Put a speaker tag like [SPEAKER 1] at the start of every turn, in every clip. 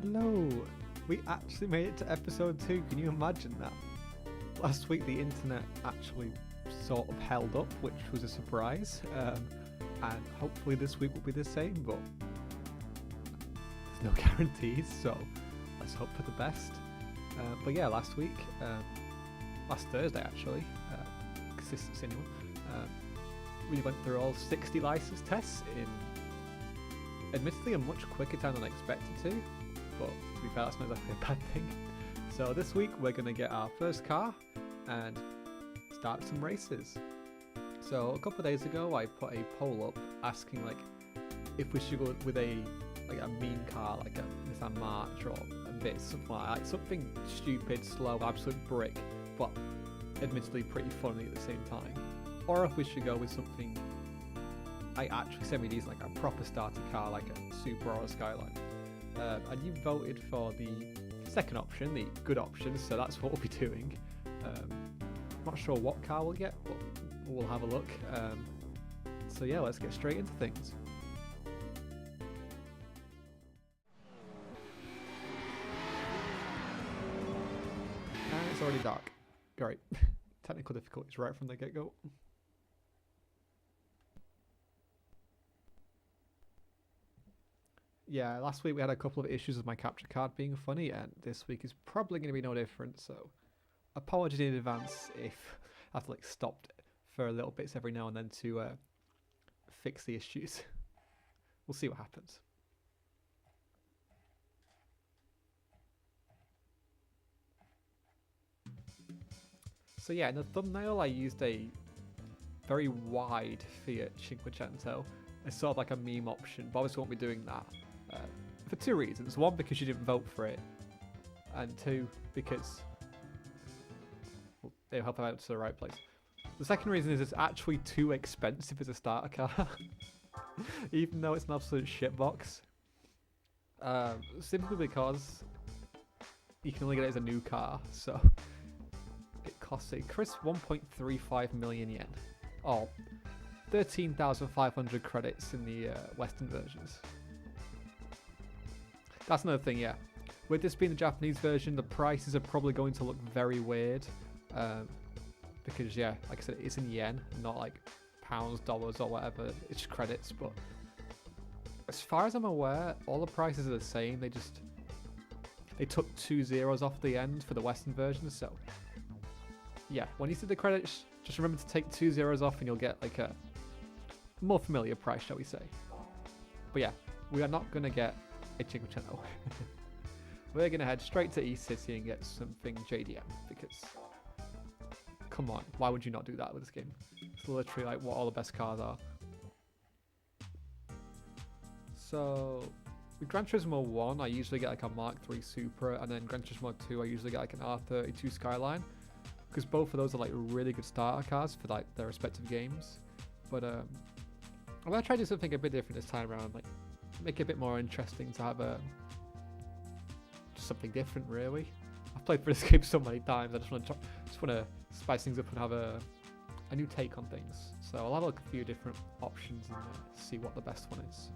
[SPEAKER 1] Hello! We actually made it to episode 2, can you imagine that? Last week the internet actually sort of held up, which was a surprise, and hopefully this week will be the same, but there's no guarantees, so let's hope for the best. But yeah, last Thursday actually, consistency anyway, we went through all 60 license tests in admittedly a much quicker time than I expected to, but to be fair, that's not exactly a bad thing. So this week we're going to get our first car and start some races. So a couple of days ago I put a poll up asking like if we should go with a meme car like a Nissan March or a bit something like that, something stupid, slow, absolute brick, but admittedly pretty funny at the same time, or if we should go with something I actually semi-decent, like a proper starter car like a Supra or a Skyline. And you voted for the second option, the good option, so that's what we'll be doing. Not sure what car we'll get, but we'll have a look. So yeah, let's get straight into things. And it's already dark. Great. Technical difficulties right from the get-go. Yeah, last week we had a couple of issues with my capture card being funny, and this week is probably going to be no different, so apologies in advance if I have to stopped for little bits every now and then to fix the issues. We'll see what happens. So yeah, in the thumbnail I used a very wide Fiat Cinquecento. It's sort of like a meme option, but obviously won't be doing that. For two reasons. One, because you didn't vote for it, and two, because they'll help out to the right place. The second reason is it's actually too expensive as a starter car, even though it's an absolute shitbox. Simply because you can only get it as a new car, so it costs a crisp 1.35 million yen, or 13,500 credits in the Western versions. That's another thing, yeah. With this being the Japanese version, the prices are probably going to look very weird. Because, yeah, like I said, it's in yen, not like pounds, dollars, or whatever. It's just credits, but as far as I'm aware, all the prices are the same. They took 2 zeros off the end for the Western version, so yeah, when you see the credits, just remember to take 2 zeros off and you'll get like a more familiar price, shall we say. But yeah, we are not going to get a Cinquecento. We're going to head straight to East City and get something JDM, because come on, why would you not do that with this game? It's literally like what all the best cars are. So with Gran Turismo 1 I usually get like a Mark III Supra, and then Gran Turismo 2 I usually get like an R32 Skyline, because both of those are like really good starter cars for like their respective games. But I'm gonna try to do something a bit different this time around, like make it a bit more interesting to have just something different really. I've played through this game so many times, I just want to spice things up and have a new take on things. So I'll have a look at a few different options and see what the best one is.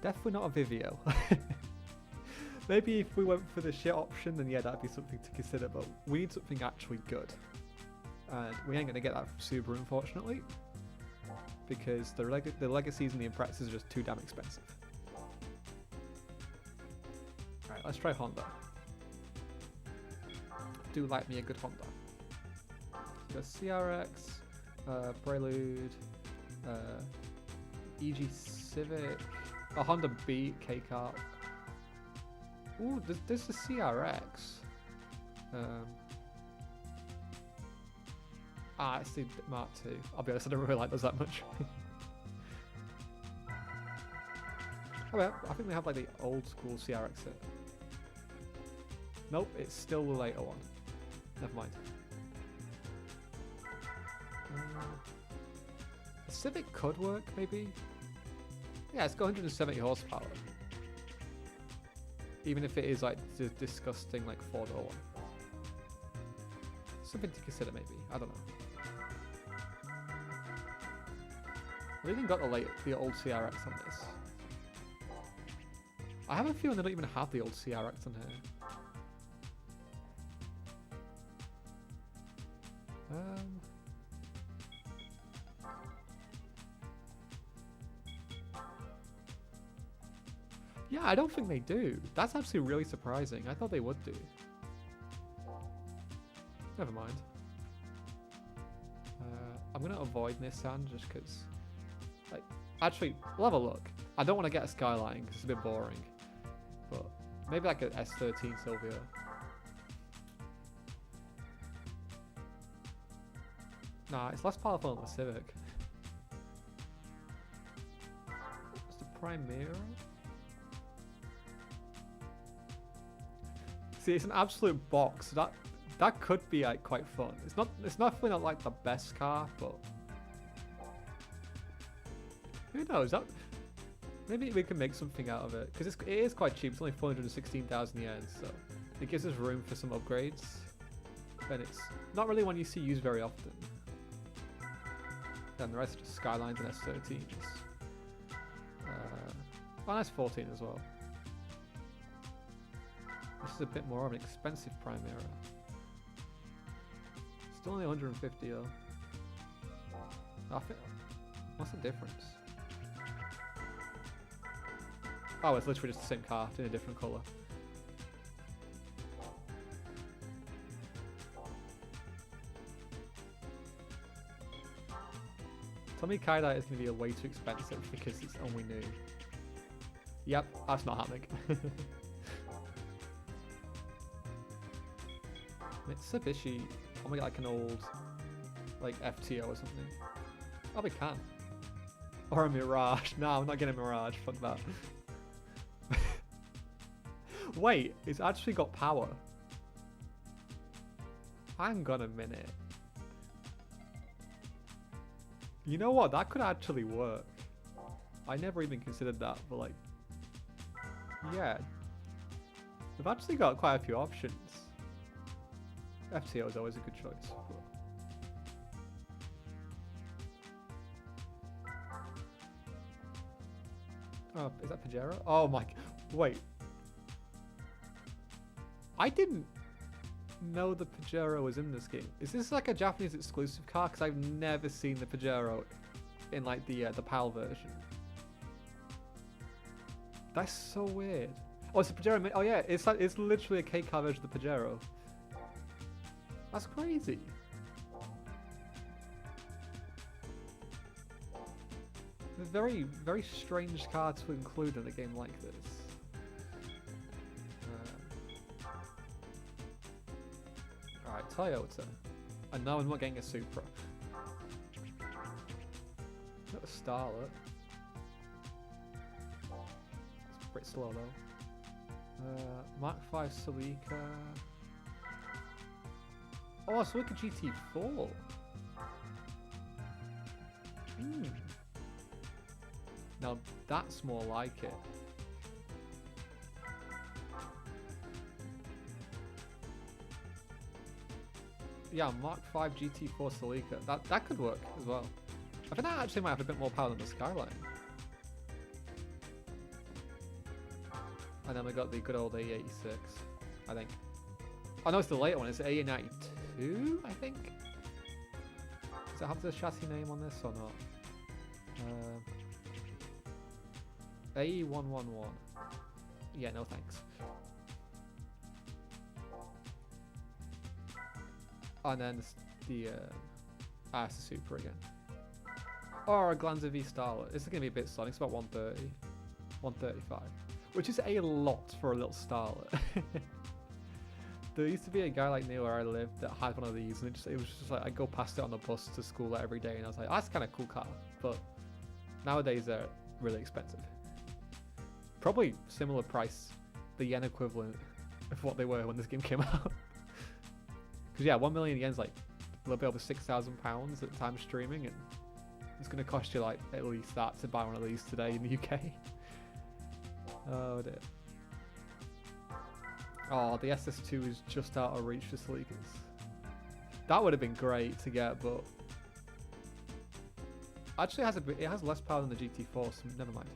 [SPEAKER 1] Definitely not a Vivio. Maybe if we went for the shit option, then yeah, that'd be something to consider, but we need something actually good. And we ain't going to get that from Subaru, unfortunately, because the legacies and the Imprezas are just too damn expensive. Alright, let's try Honda. Do like me a good Honda. So CRX, Prelude, EG Civic, a Honda Beat, K-Kart. Ooh, there's a CRX. It's the Mark II. I'll be honest, I don't really like those that much. Oh yeah, I think they have like the old school CRX here. Nope, it's still the later one. Never mind. The Civic could work, maybe? Yeah, it's got 170 horsepower. Even if it is like disgusting like 4-door one. Something to consider, maybe. I don't know. They even got the old CRX on this. I have a feeling they don't even have the old CRX on here. Yeah, I don't think they do. That's actually really surprising. I thought they would do. Never mind. I'm gonna avoid Nissan just because. Like, actually, we'll have a look. I don't want to get a Skyline because it's a bit boring. But maybe like a S13 Silvio. Nah, it's less powerful than the Civic. It's the Primera. See, it's an absolute box. That could be like quite fun. It's definitely not like the best car, but who knows? Maybe we can make something out of it because it is quite cheap. It's only 416,000 yen, so it gives us room for some upgrades. And it's not really one you see used very often. And the rest are just Skylines and S13s. Oh, and S14 as well. This is a bit more of an expensive Primera. Still only 150 though. I think, what's the difference? Oh, it's literally just the same car in a different colour. Tell me Kaidai is going to be way too expensive because it's only new. Yep, that's not happening. Mitsubishi, I'm gonna get like an old, like FTO or something. Oh, we can. Or a Mirage. No, I'm not getting a Mirage. Fuck that. Wait, it's actually got power. Hang on a minute. You know what? That could actually work. I never even considered that, but like, yeah. We've actually got quite a few options. FTO is always a good choice. Oh, is that Pajero? Oh my, wait. I didn't know the Pajero was in this game. Is this like a Japanese exclusive car? Because I've never seen the Pajero in like the PAL version. That's so weird. Oh, it's a Pajero. Oh yeah, it's literally a K-car version of the Pajero. That's crazy. A very, very strange car to include in a game like this. Alright, Toyota. And no, I'm not getting a Supra. Got a Starlet. It's pretty slow though. Mark 5 Celica. Oh, Celica GT4. Now that's more like it. Yeah, Mark 5 GT4 Celica. That could work as well. I think that actually might have a bit more power than the Skyline. And then we got the good old A86, I think. Oh no, it's the later one. It's A92, I think. Does it have the chassis name on this or not? A111. Yeah, no thanks. And then it's the Supra again. Or a Glanza V Starlet. This is going to be a bit slow. It's about 130, 135, which is a lot for a little Starlet. There used to be a guy like near where I lived that had one of these, and it was just like I go past it on the bus to school every day, and I was like, oh, that's kind of cool car. But nowadays they're really expensive. Probably similar price, the yen equivalent of what they were when this game came out. Because yeah, 1 million yen's like a little bit over £6,000 at the time of streaming, and it's going to cost you like at least that to buy one of these today in the UK. Oh dear. Oh, the SS2 is just out of reach for Celicas. That would have been great to get, but actually it has less power than the GT4, so never mind.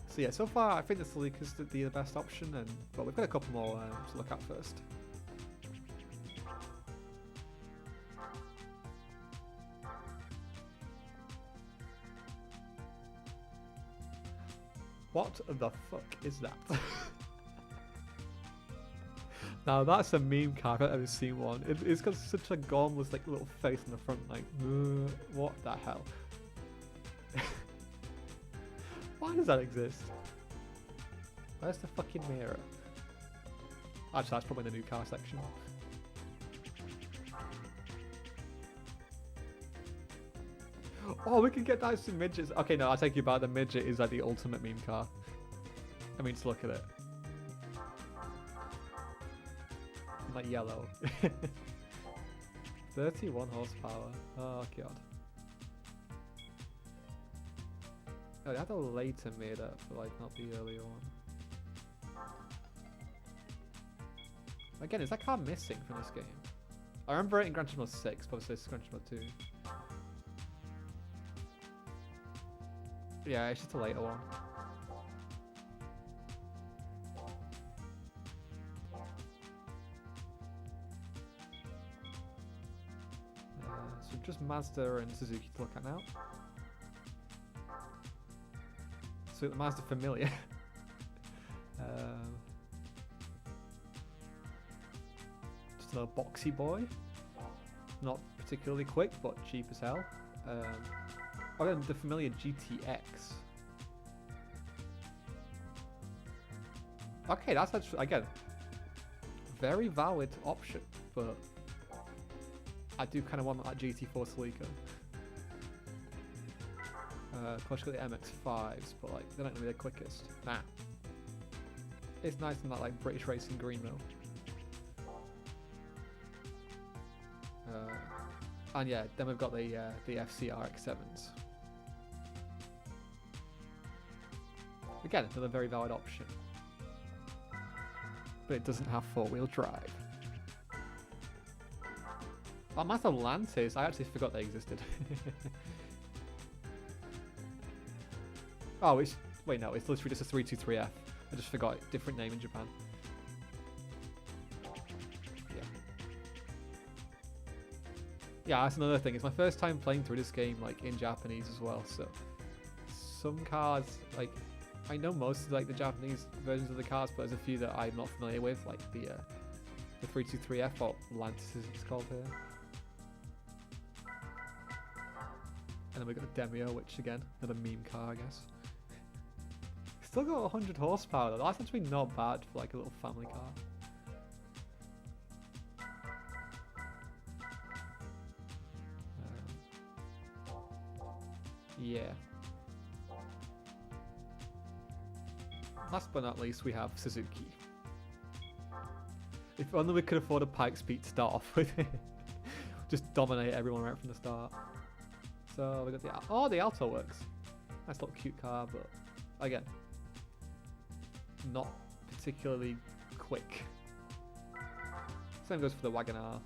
[SPEAKER 1] So yeah, so far I think the Celica is the best option, but we've got a couple more to look at first. What the fuck is that? Now that's a meme car if I've ever seen one. It's got such a gormless like little face in the front, like what the hell? Why does that exist? Where's the fucking mirror? Actually, that's probably the new car section. Oh, we can get that some midgets. Okay, no, I'll take you back. The midget is like the ultimate meme car. I mean, just look at it. Like yellow. 31 horsepower. Oh god. Oh, they had a later mirror, but like not the earlier one. Again, is that car missing from this game? I remember it in Gran Turismo 6, but this is Gran Turismo 2. Yeah, it's just a later one. So just Mazda and Suzuki to look at now. So the Mazda Familia. Just another boxy boy. Not particularly quick, but cheap as hell. Oh, then the Familia GTX. Okay, that's actually, again, very valid option, but I do kind of want that GT4 Celica. Of course, you got the MX-5s, but like they're not gonna be the quickest. Nah. It's nice in that like British racing green though. And yeah, then we've got the FCR X7s. Again, another very valid option, but it doesn't have four-wheel drive. Oh, Mazda Lantis, I actually forgot they existed. Oh, wait, no, it's literally just a 323F. I just forgot it. Different name in Japan. Yeah. Yeah, that's another thing. It's my first time playing through this game, like, in Japanese as well, so some cars, like, I know most of, like, the Japanese versions of the cars, but there's a few that I'm not familiar with, like the 323F, or Lantis as it's called here. And then we've got the Demio, which, again, another meme car, I guess. Still got 100 horsepower though. That's actually not bad for like a little family car. Yeah. Last but not least, we have Suzuki. If only we could afford a Pikes Peak to start off with. Just dominate everyone right from the start. So we got the Alto works. Nice little cute car, but again, not particularly quick. Same goes for the Wagon R.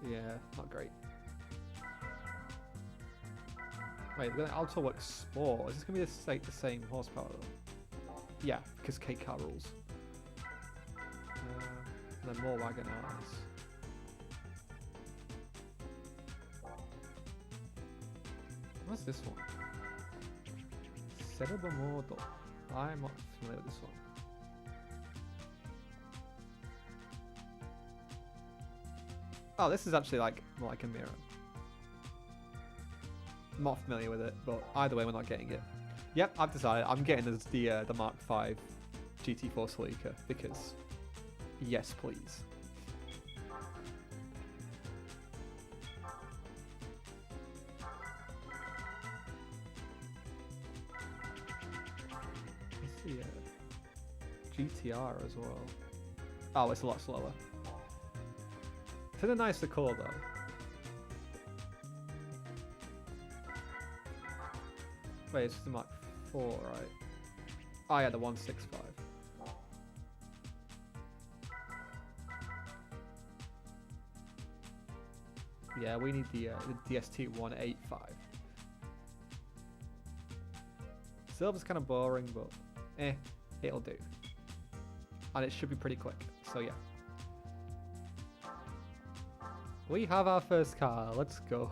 [SPEAKER 1] Yeah, not great. Wait, the Alto Works Sport. Is this gonna be the same horsepower though? Yeah, because K car rules. And then more Wagon Rs. What's this one? Cerebramodo. I'm not familiar with this one. Oh, this is actually like more like a mirror. I'm not familiar with it, but either way, we're not getting it. Yep, I've decided I'm getting the Mark V GT4 Celica because yes, please. GTR as well. Oh, it's a lot slower. It's in a nicer colour though. Wait, it's the Mark 4, right? Oh yeah, the 165. Yeah, we need the DST-185. Silver's kind of boring, but it'll do. And it should be pretty quick, so yeah. We have our first car, let's go.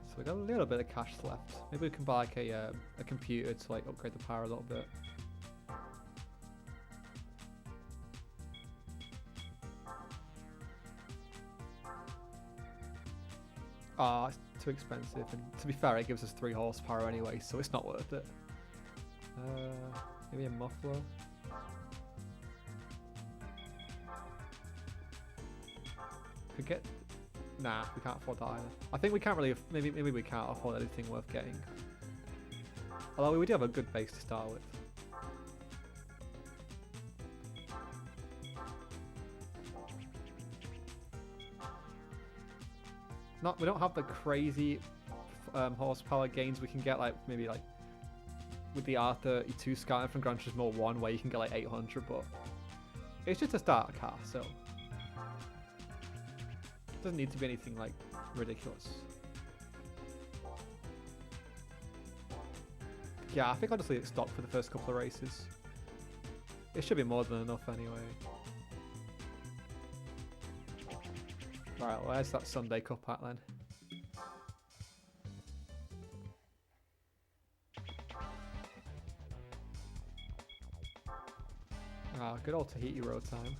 [SPEAKER 1] So we got a little bit of cash left. Maybe we can buy like a computer to like upgrade the power a little bit. Ah, it's too expensive, and to be fair, it gives us 3 horsepower anyway, so it's not worth it. Maybe a muffler. Could get. Nah, we can't afford that either. I think we can't really. Maybe we can't afford anything worth getting. Although we do have a good base to start with. We don't have the crazy horsepower gains we can get, like maybe like with the R32 Sky from Gran Turismo 1, where you can get like 800, but it's just a starter car, so it doesn't need to be anything like ridiculous. Yeah, I think I'll just leave it stock for the first couple of races. It should be more than enough anyway. Right, where's that Sunday Cup at then? Ah, good old Tahiti road time.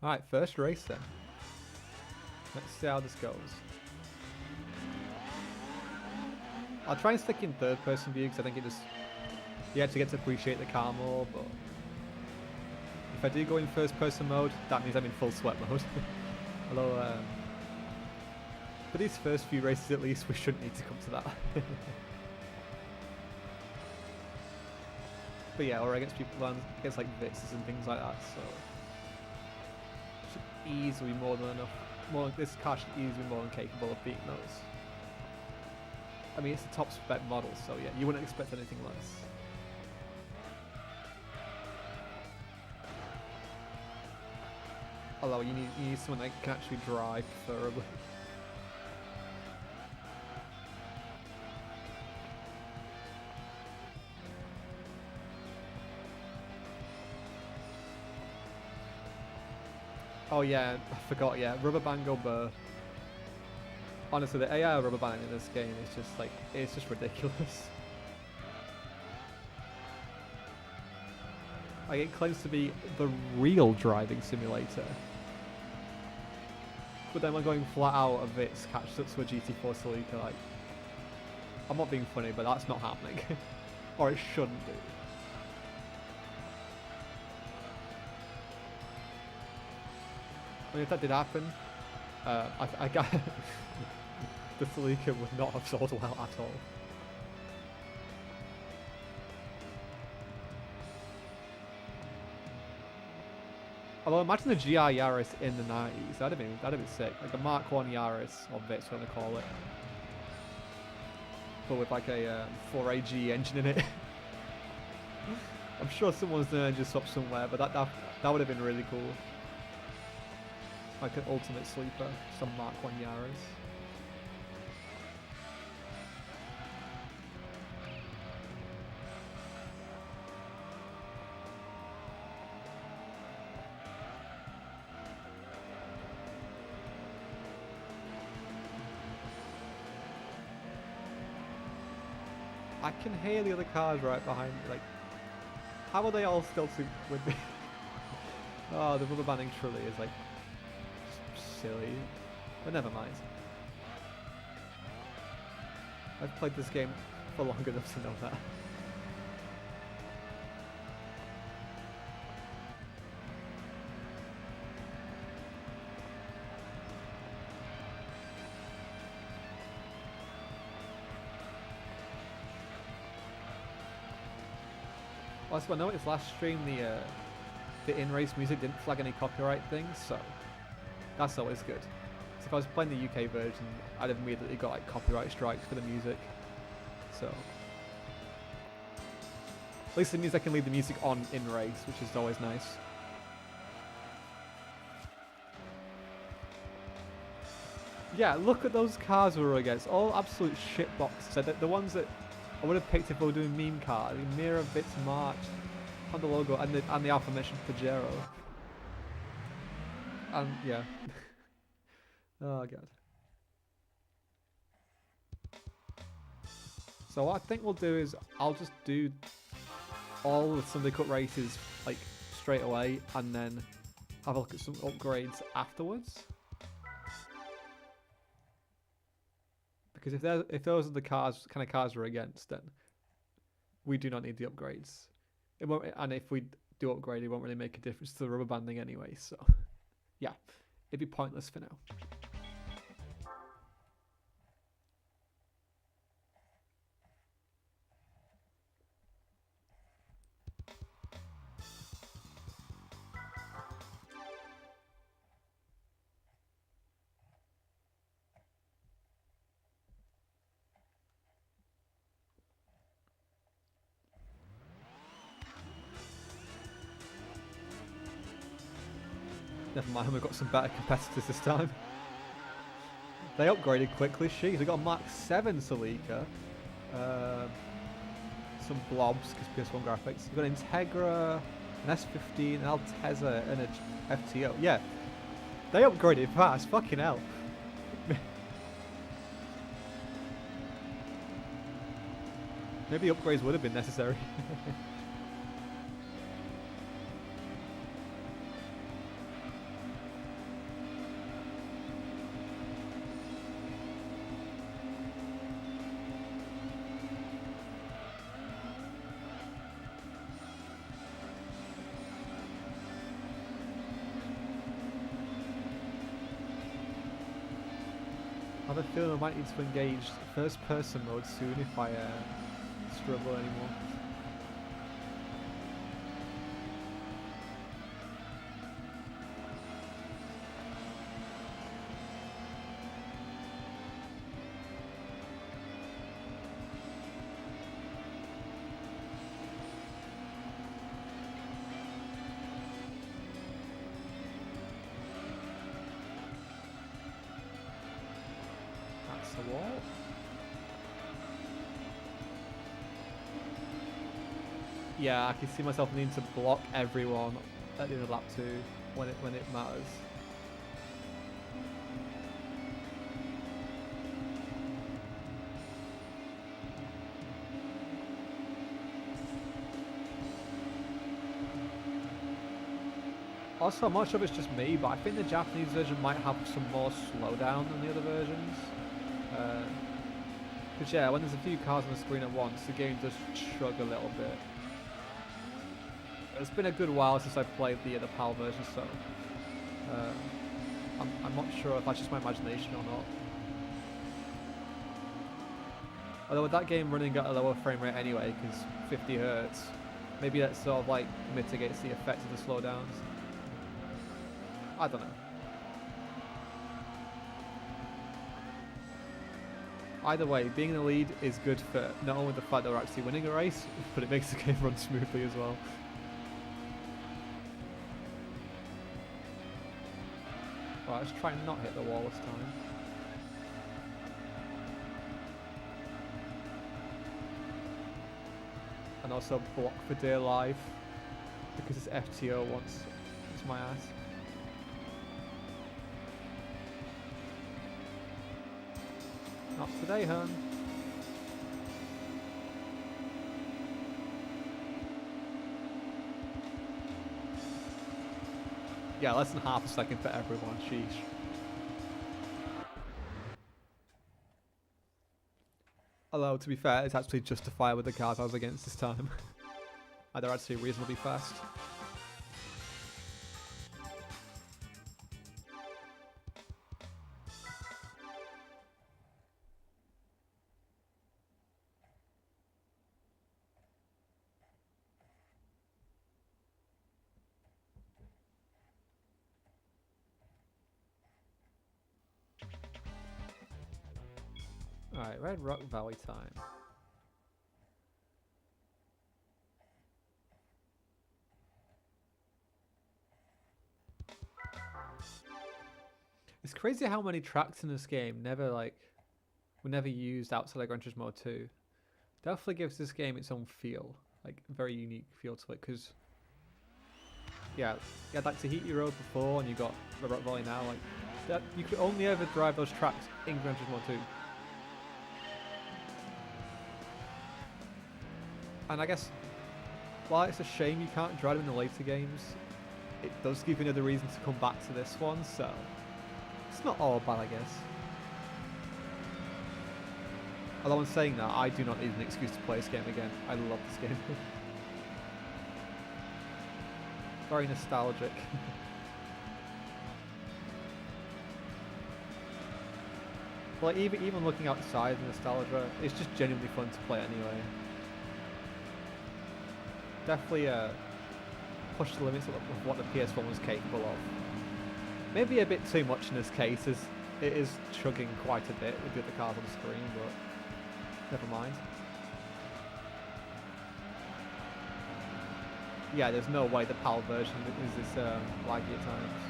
[SPEAKER 1] Alright, first race then. Let's see how this goes. I'll try and stick in third person view because I think you actually get to appreciate the car more, but if I do go in first person mode, that means I'm in full sweat mode. Although, for these first few races at least, we shouldn't need to come to that. But yeah, or against people, against like Vitzes and things like that, so should easily be more than enough. This car should easily be more than capable of beating those. I mean, it's a top spec model, so yeah, you wouldn't expect anything less. Although you need someone that can actually drive, preferably. Oh yeah, I forgot, yeah, rubber band go burr. Honestly, the AI rubber banding in this game is just like, it's just ridiculous. Like, it claims to be the real driving simulator. But then when going flat out of its catches up to a GT4 Celica, like, I'm not being funny, but that's not happening. Or it shouldn't do. I mean, if that did happen, I got the Celica would not have sold well at all. Although imagine the GR Yaris in the 90s, that'd have been sick. Like a Mark 1 Yaris, or Vitz, whatever they call it. But with like a 4AG engine in it. I'm sure someone's done an engine swap somewhere, but that would have been really cool. Like an ultimate sleeper, some Mark 1 Yaris. I can hear the other cars right behind me. Like, how are they all still with me? Oh, the rubber banding truly is like silly, but never mind. I've played this game for long enough to know that. Also, I noticed last stream the in-race music didn't flag any copyright things, so that's always good. So if I was playing the UK version, I'd have immediately got like copyright strikes for the music. So at least it means I can leave the music on in-race, which is always nice. Yeah, look at those cars we were against. All absolute shitboxes. So the ones that I would have picked if we were doing meme cars. Mira, Bits, March, on the logo, and the aforementioned Pajero. And yeah. Oh god. So what I think we'll do is I'll just do all the Sunday Cup races like straight away, and then have a look at some upgrades afterwards. Because if those are the kind of cars we're against, then we do not need the upgrades. It won't, and if we do upgrade, it won't really make a difference to the rubber banding anyway. So, yeah, it'd be pointless for now. Never mind, we've got some better competitors this time. They upgraded quickly, sheesh. We got a Mark 7 Celica. Some blobs, because PS1 graphics. We've got an Integra, an S15, an Altezza, and an FTO. Yeah, they upgraded fast, fucking hell. Maybe upgrades would have been necessary. I have a feeling I might need to engage first person mode soon if I struggle anymore. The wall. Yeah, I can see myself needing to block everyone at the end of lap 2 when it matters. Also, I'm not sure if it's just me, but I think the Japanese version might have some more slowdown than the other versions. Because yeah, when there's a few cars on the screen at once, the game does shrug a little bit. It's been a good while since I've played the PAL version, so I'm not sure if that's just my imagination or not. Although with that game running at a lower frame rate anyway, because 50 Hz, maybe that sort of like mitigates the effect of the slowdowns. I don't know. Either way, being in the lead is good for not only the fact that we're actually winning a race, but it makes the game run smoothly as well. Right, let's try and not hit the wall this time. And also block for dear life, because this FTO wants my ass. Not today, hun. Yeah, less than half a second for everyone, sheesh. Although, to be fair, it's actually justified with the cars I was against this time. They're actually reasonably fast. Alright, Red Rock Valley time. It's crazy how many tracks in this game were never used outside of Gran Turismo 2. Definitely gives this game its own feel, like very unique feel to it. Because yeah, you had like Tahiti Road before, and you got Red Rock Valley now. Like that, you could only ever drive those tracks in Gran Turismo 2. And I guess while it's a shame you can't drive them in the later games, it does give you another reason to come back to this one. So it's not all bad, I guess. Although in saying that, I do not need an excuse to play this game again. I love this game. Very nostalgic. Like even looking outside the nostalgia, it's just genuinely fun to play anyway. Definitely push the limits of what the PS1 was capable of. Maybe a bit too much in this case, as it is chugging quite a bit with the other cars on the screen, but never mind. Yeah, there's no way the PAL version is this laggy at times.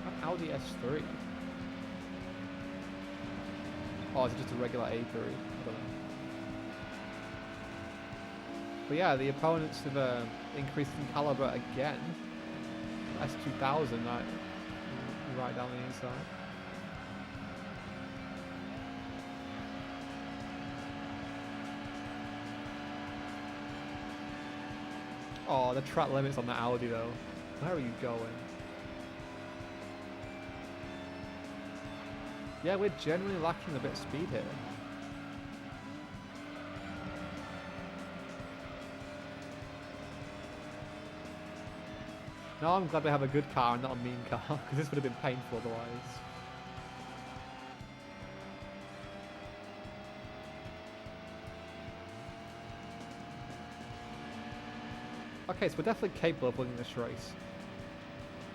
[SPEAKER 1] An Audi S3. Oh, is it just a regular A3? I don't know. But yeah, the opponents have increased in caliber again. S2000, right down the inside. Oh, the track limits on the Audi though. Where are you going? Yeah, we're generally lacking a bit of speed here. No, I'm glad we have a good car and not a mean car, because this would have been painful otherwise. Okay, so we're definitely capable of winning this race.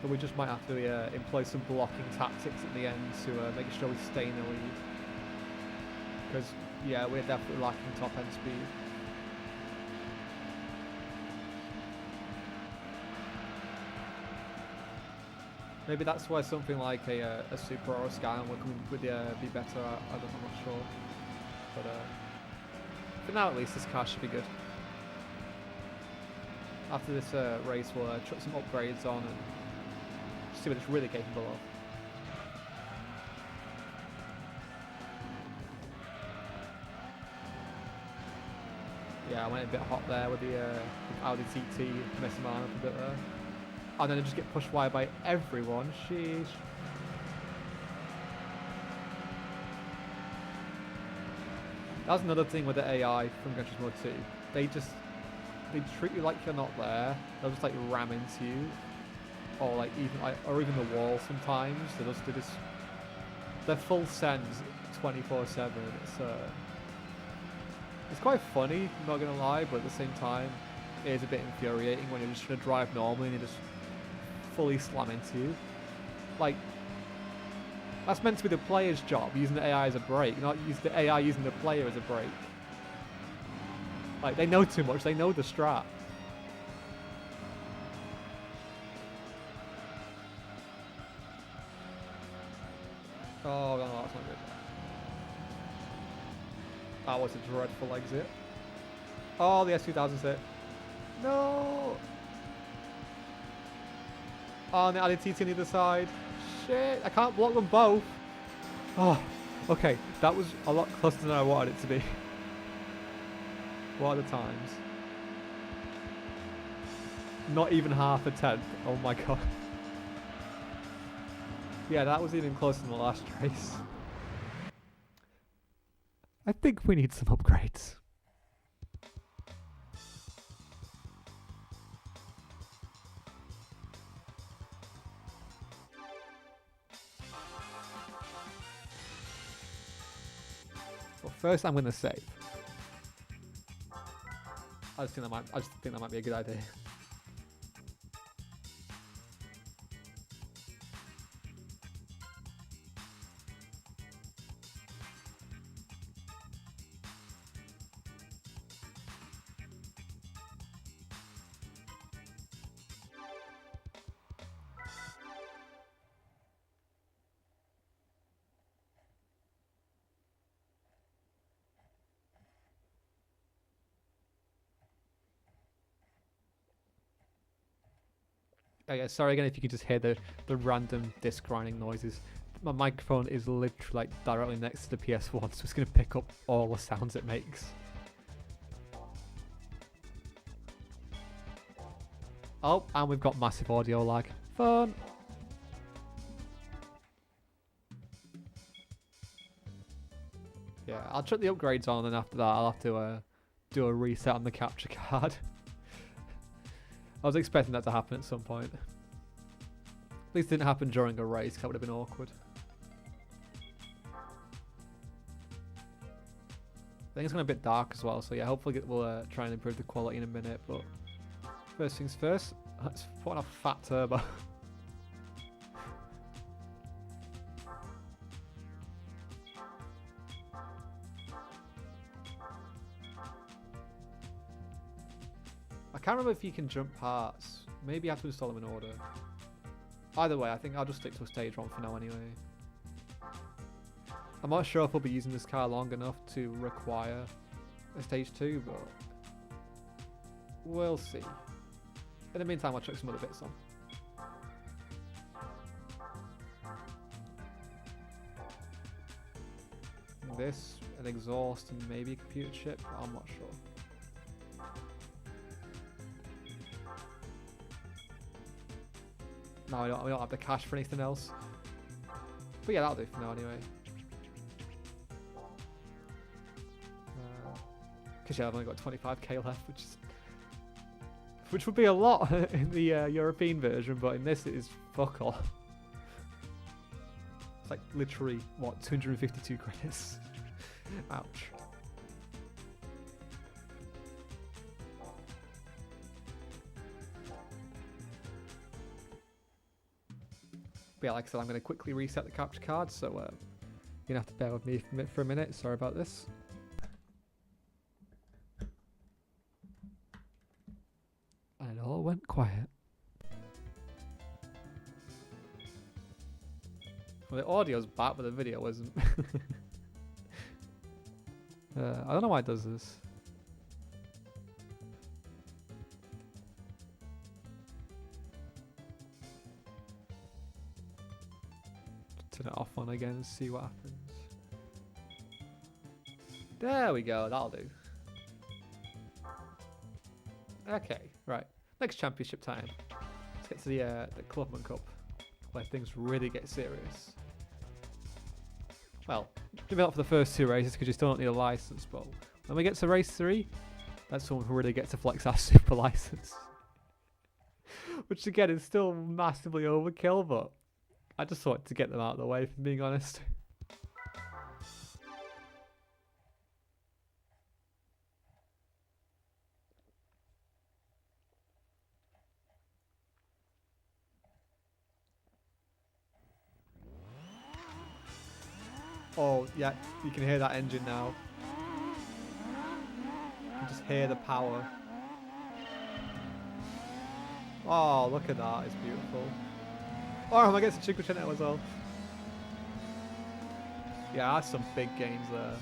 [SPEAKER 1] But we just might have to employ some blocking tactics at the end to make sure we stay in the lead. Because, yeah, we're definitely lacking top end speed. Maybe that's why something like a Super or a Skyline would be better. I'm not sure. But for now, at least, this car should be good. After this race, we'll chuck some upgrades on and see what it's really capable of. Yeah, I went a bit hot there with the Audi TT, messing around up a bit there. And then I just get pushed wide by everyone. Sheesh. That's another thing with the AI from Gran Turismo 2. They treat you like you're not there. They'll just like ram into you, or even the wall sometimes. They're full sends 24/7. It's quite funny, I'm not gonna lie, but at the same time, it is a bit infuriating when you're just trying to drive normally and you just fully slam into you. Like, that's meant to be the player's job, using the AI as a brake, not use the AI using the player as a brake. Like, they know too much, they know the strat. Oh, no, that's not good. That was a dreadful exit. Oh, the S2000's hit. No! Oh, and the added TT on the other side. Shit, I can't block them both. Oh, okay. That was a lot closer than I wanted it to be. What are the times? Not even half a tenth. Oh my god. Yeah, that was even closer than the last race. I think we need some upgrades. Well, first I'm going to save. I just think that might be a good idea. Oh yeah, sorry again if you can just hear the random disc grinding noises. My microphone is literally like directly next to the PS1, so it's going to pick up all the sounds it makes. Oh, and we've got massive audio lag. Fun! Yeah, I'll chuck the upgrades on, and after that I'll have to do a reset on the capture card. I was expecting that to happen at some point. At least it didn't happen during a race, that would have been awkward. I think it's going a bit dark as well, so yeah, hopefully we'll try and improve the quality in a minute, but first things first, let's put on a fat turbo. I can't remember if you can jump parts. Maybe you have to install them in order. Either way, I think I'll just stick to a stage 1 for now anyway. I'm not sure if we'll be using this car long enough to require a stage 2, but we'll see. In the meantime, I'll chuck some other bits on. This, an exhaust, and maybe a computer chip, I'm not sure. No, we don't have the cash for anything else. But yeah, that'll do for now anyway. Because yeah, I've only got 25k left, which would be a lot in the European version, but in this it is fuck all. It's like literally, what, 252 credits? Ouch. But yeah, like I said, I'm going to quickly reset the capture card, so you're going to have to bear with me for a minute. Sorry about this. And it all went quiet. Well, the audio's back, but the video isn't. I don't know why it does this. Turn it off on again and see what happens. There we go, that'll do. Okay, right. Next championship time. Let's get to the Clubman Cup, where things really get serious. Well, maybe not for the first 2 races because you still don't need a license, but when we get to race 3, that's when we really get to flex our super license. Which again is still massively overkill, but I just thought to get them out of the way, if I'm being honest. Oh, yeah, you can hear that engine now. You can just hear the power. Oh, look at that, it's beautiful. Oh, I get to Cinquecento as well. Yeah, that's some big gains there.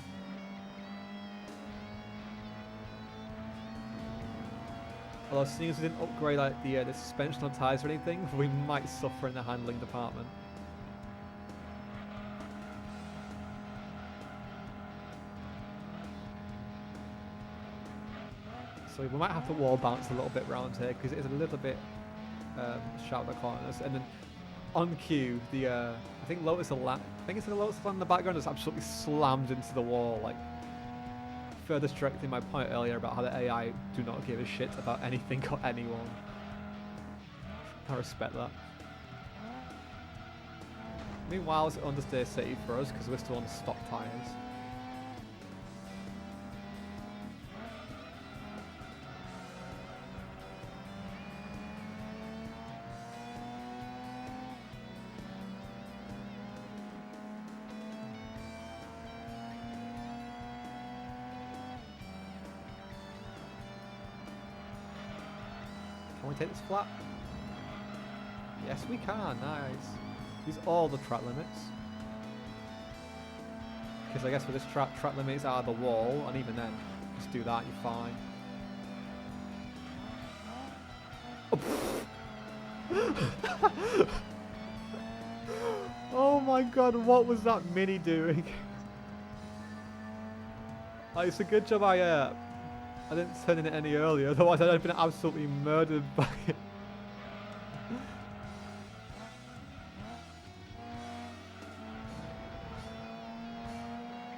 [SPEAKER 1] Although seeing as we didn't upgrade like the suspension on tyres or anything, we might suffer in the handling department. So we might have to wall bounce a little bit around here because it is a little bit sharp at the corners. And then on cue, the I think it's a Lotus in the background is absolutely slammed into the wall, like further strengthening my point earlier about how the AI do not give a shit about anything or anyone. I respect that. Meanwhile, it's understeer city for us because we're still on stock tyres. we take this flat? Yes, we can. Nice. Use all the track limits. Because I guess for this track limits out of the wall, and even then, just do that, you're fine. Oh my god, what was that Mini doing? It's a good job I didn't turn in it any earlier, otherwise I'd have been absolutely murdered by it.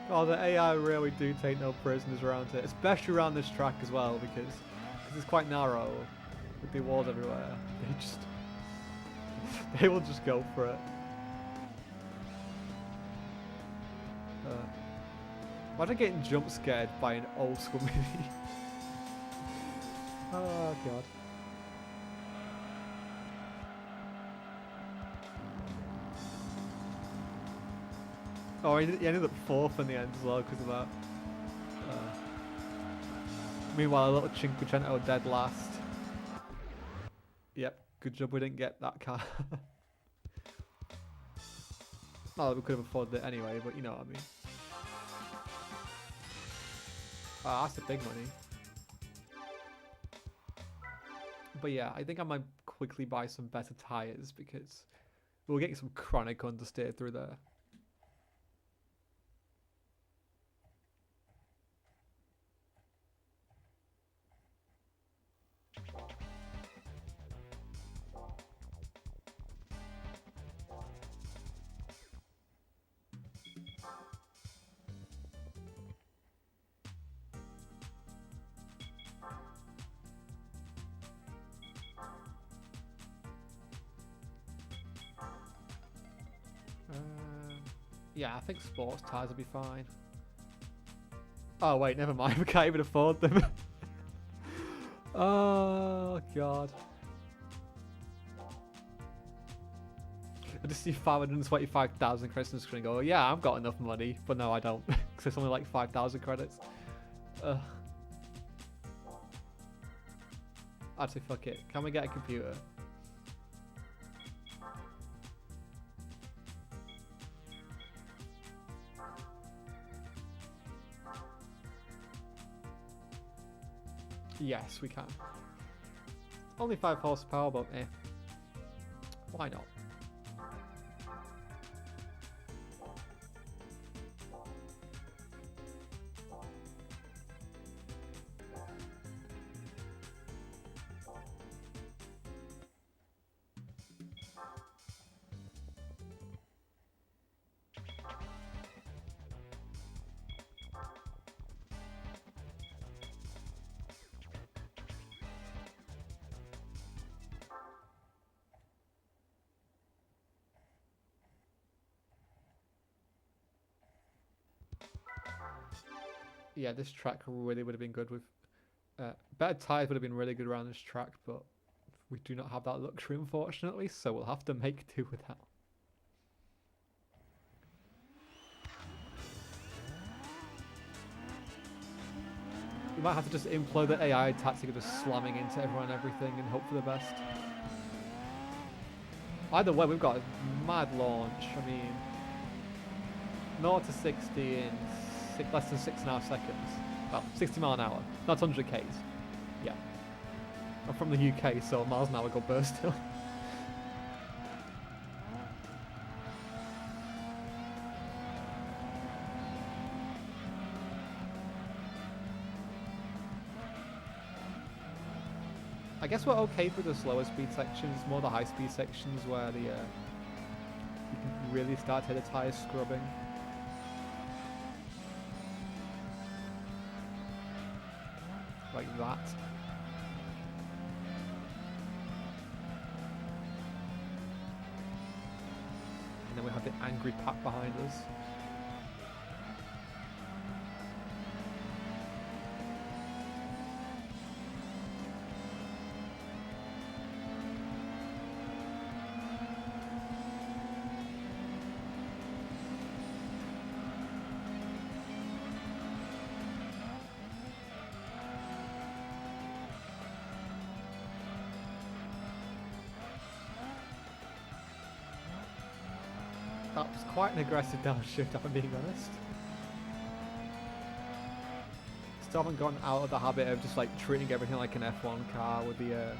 [SPEAKER 1] Oh, the AI really do take no prisoners around it, especially around this track as well, because it's quite narrow with the walls everywhere. They will just go for it. Imagine getting jump scared by an old school Mini. Oh god. Oh, he ended up 4th in the end as well because of that. Meanwhile, a little Cinquecento dead last. Yep, good job we didn't get that car. Well, we could have afforded it anyway, but you know what I mean. Ah, that's the big money. But yeah, I think I might quickly buy some better tyres because we'll get some chronic understeer through there. Yeah, I think sports tyres will be fine. Oh wait, never mind. We can't even afford them. Oh god. I just see 525,000 credits on the screen and go, yeah, I've got enough money. But no, I don't. Because it's only like 5,000 credits. Actually, fuck it. Can we get a computer? Yes, we can. Only 5 horsepower, but eh. Why not? Yeah, this track really would have been good with better tyres would have been really good around this track, but we do not have that luxury unfortunately, so we'll have to make do with that. We might have to just employ the AI tactic of just slamming into everyone and everything and hope for the best. Either way, we've got a mad launch. I mean, 0 to 60 in less than 6.5 seconds. Well, 60 mile an hour, not 100 Ks. Yeah. I'm from the UK, so miles an hour go burst still. I guess we're okay for the slower speed sections, more the high speed sections where the you can really start to hit the tyres scrubbing. Like that. And then we have the angry pack behind us. That was quite an aggressive downshift, if I'm being honest. Still haven't gone out of the habit of just like treating everything like an F1 car with the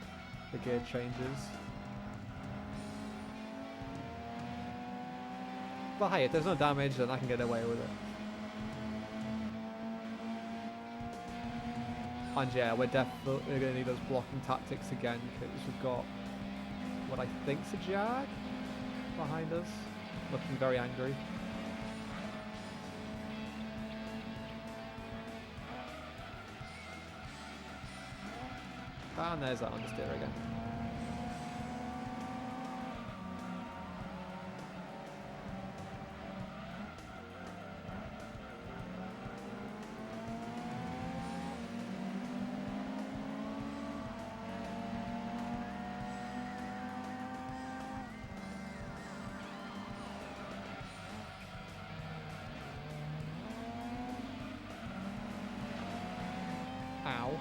[SPEAKER 1] gear changes. But hey, if there's no damage, then I can get away with it. And yeah, we're definitely going to need those blocking tactics again, because we've got what I think's a Jag behind us, looking very angry. And there's that understeer again. Ow.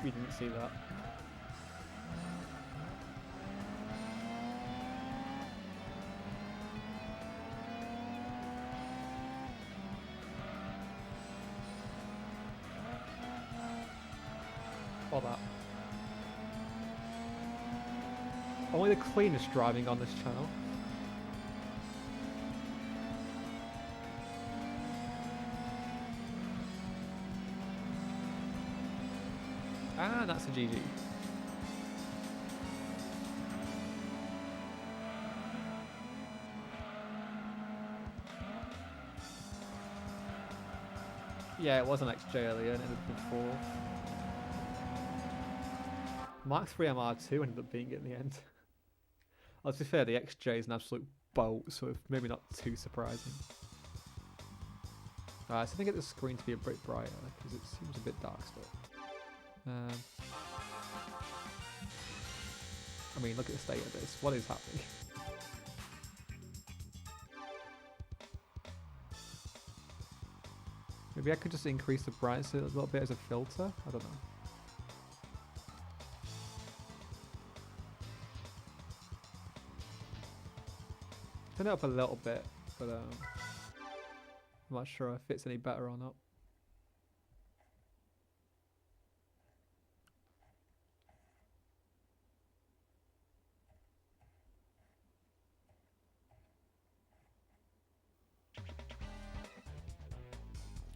[SPEAKER 1] We didn't see that. Or that. Only the cleanest driving on this channel. And that's a GG. Yeah, it was an XJ earlier and it ended up in 4th. Mark 3 MR2 ended up being it in the end. Well, to be fair, the XJ is an absolute bolt, so maybe not too surprising. Alright, so I think I get the screen to be a bit brighter, because it seems a bit dark still. I mean, look at the state of this. What is happening? Maybe I could just increase the brightness a little bit as a filter? I don't know. Turn it up a little bit, but I'm not sure if it's any better or not.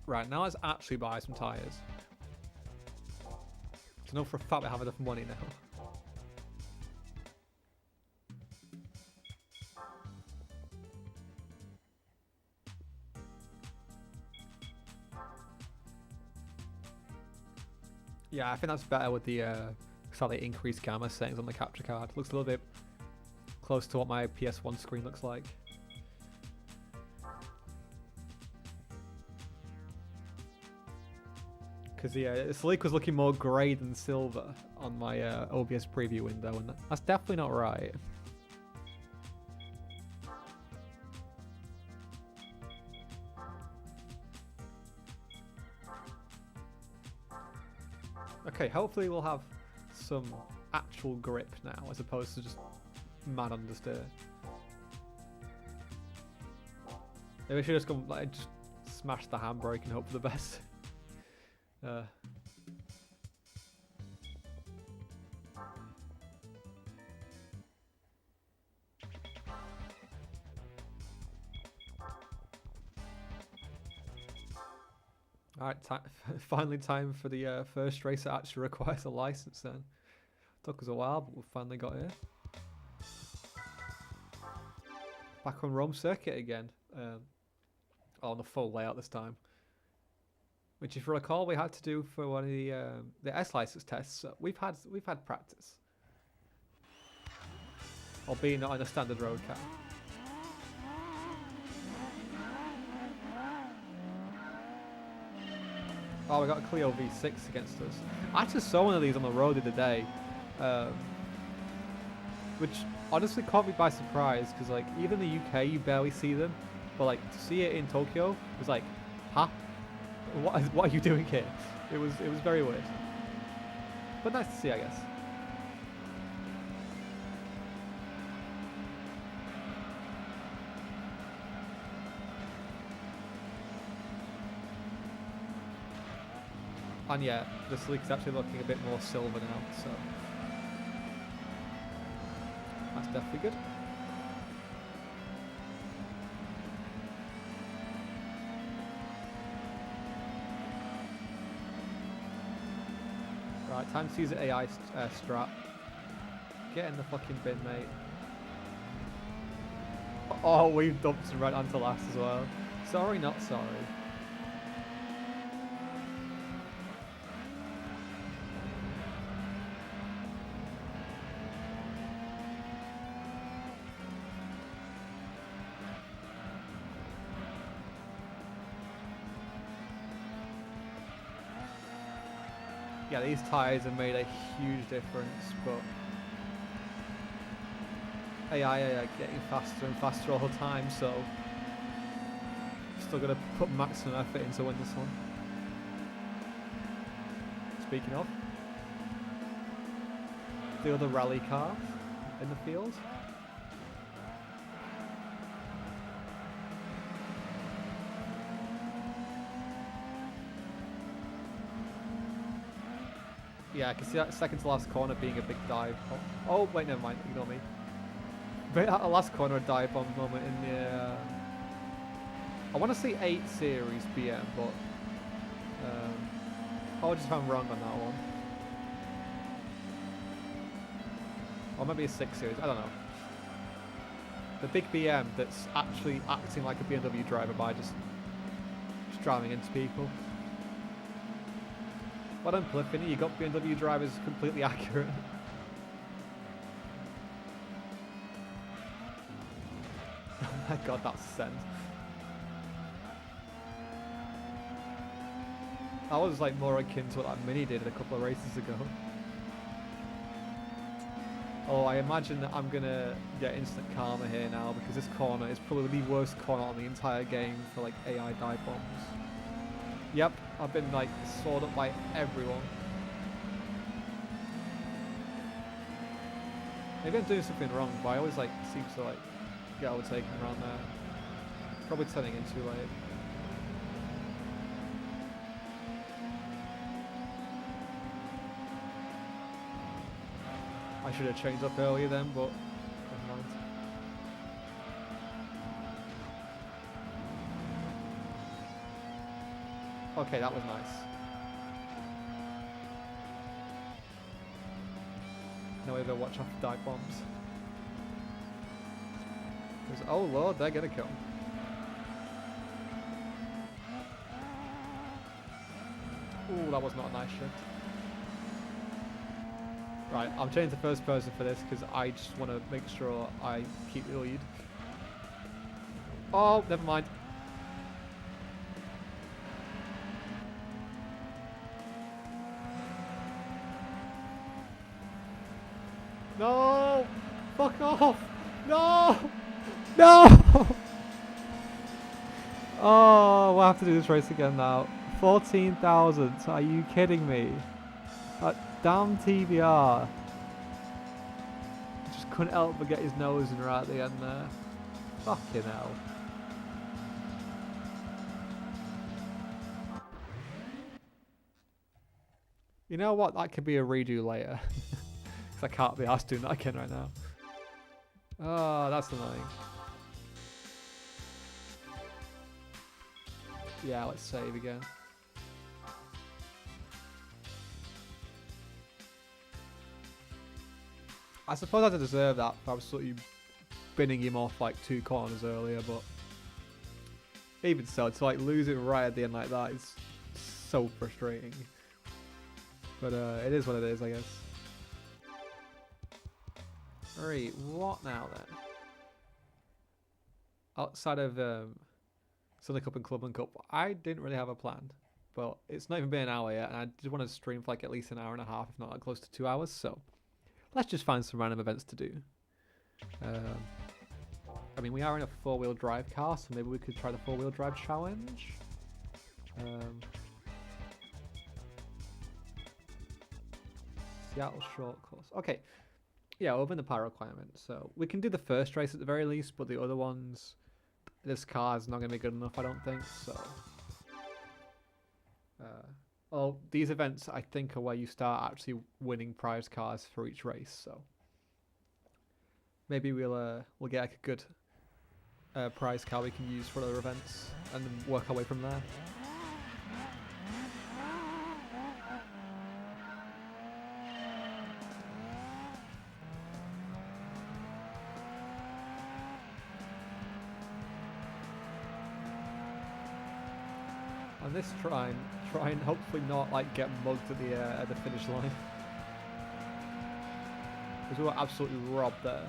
[SPEAKER 1] Right, now let's actually buy some tyres. To know for a fact we have enough money now. Yeah, I think that's better with the slightly increased gamma settings on the capture card. Looks a little bit close to what my PS1 screen looks like. Because yeah, this leak was looking more grey than silver on my OBS preview window, and that's definitely not right. Okay, hopefully we'll have some actual grip now, as opposed to just mad understeer. Maybe we should just go like just smash the handbrake and hope for the best. Alright, finally time for the first race that actually requires a license then. Took us a while, but we finally got here. Back on Rome circuit again. On the full layout this time. Which, if you recall, we had to do for one of the S license tests. So we've had practice, albeit not in a standard road car. Oh, we got a Clio V6 against us. I actually saw one of these on the road the other day, which honestly caught me by surprise because like even in the UK you barely see them, but like to see it in Tokyo it was like, huh? What are you doing here? It was very weird, but nice to see, I guess. And yeah, the sleek is actually looking a bit more silver now, so that's definitely good. Right, time to use the AI strat. Get in the fucking bin, mate. Oh, we've dumped him right onto last as well. Sorry, not sorry. Yeah, these tyres have made a huge difference, but AI are getting faster and faster all the time, so still gonna put maximum effort in to win this one. Speaking of, the other rally car in the field. Yeah, I can see that second to last corner being a big dive. Oh wait, never mind. Ignore me. But at the last corner, a dive bomb moment in the. I want to say 8 Series BM, but apologies if I'm wrong on that one. Or maybe a 6 Series. I don't know. The big BM that's actually acting like a BMW driver by just driving into people. Well done, Pliffini, you got BMW drivers completely accurate. Oh my god, that's a send. That was like more akin to what that Mini did a couple of races ago. Oh, I imagine that I'm gonna get instant karma here now because this corner is probably the worst corner on the entire game for like AI dive bombs. Yep, I've been like sawed up by everyone. Maybe I'm doing something wrong, but I always like seem to like get overtaken around there. Probably turning in too late. I should have changed up earlier then, but never mind. Okay, that was nice. Now we better watch out for dive bombs. Oh lord, they're gonna come. Ooh, that was not a nice shift. Right, I'm changing to first person for this because I just want to make sure I keep the lead. Oh, never mind. No! Fuck off! No! No! Oh, we'll have to do this race again now. 14,000. Are you kidding me? That damn TBR. Just couldn't help but get his nose in right at the end there. Fucking hell. You know what? That could be a redo later. Because I can't be asked doing that again right now. Oh, that's annoying. Yeah, let's save again. I suppose I deserve that. I was sort of binning him off like 2 corners earlier, but even so, to like lose it right at the end like that is so frustrating. But it is what it is, I guess. Alright, what now then? Outside of Sunday Cup and Club and Cup, I didn't really have a plan. but it's not even been an hour yet, and I just want to stream for like at least an hour and a half, if not like close to 2 hours. So let's just find some random events to do. I mean, we are in a 4-wheel drive car, so maybe we could try the 4-wheel drive challenge. Seattle short course. Okay. Yeah, over the power requirement. So we can do the first race at the very least, but the other ones, this car is not going to be good enough, I don't think. So, well, these events I think are where you start actually winning prize cars for each race. So maybe we'll get like a good prize car we can use for other events and then work our way from there. And this try and hopefully not like get mugged at the finish line, because we were absolutely robbed there.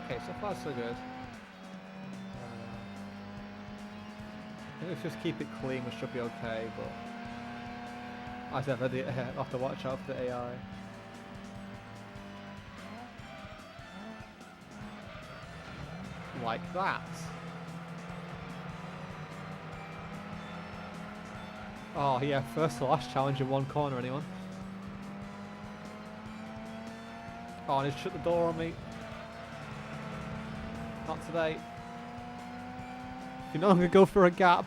[SPEAKER 1] Okay, so far so good. I think if we just keep it clean, we should be okay, but as ever, I'll have to watch out for the AI. Like that. Oh yeah, first to last challenge in one corner, anyone? Oh, and he's shut the door on me. Not today. You're not going to go for a gap.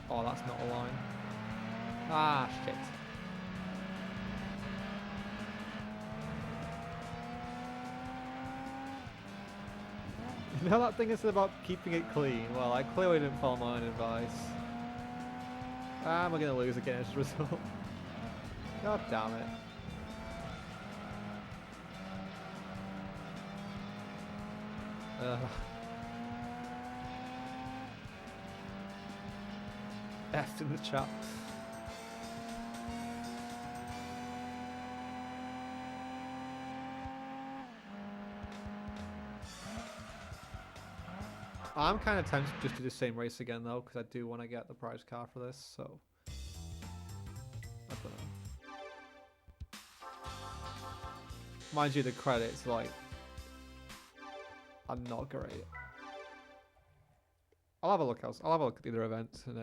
[SPEAKER 1] Oh, that's not a line. Ah, shit. You know that thing is about keeping it clean? Well, I clearly didn't follow my own advice. And we're going to lose again as a result. God damn it. F in the chat. I'm kind of tempted just to do the same race again though, because I do want to get the prize car for this, so I don't know. Mind you, the credits like are not great. I'll have a look else. I'll have a look at the other events and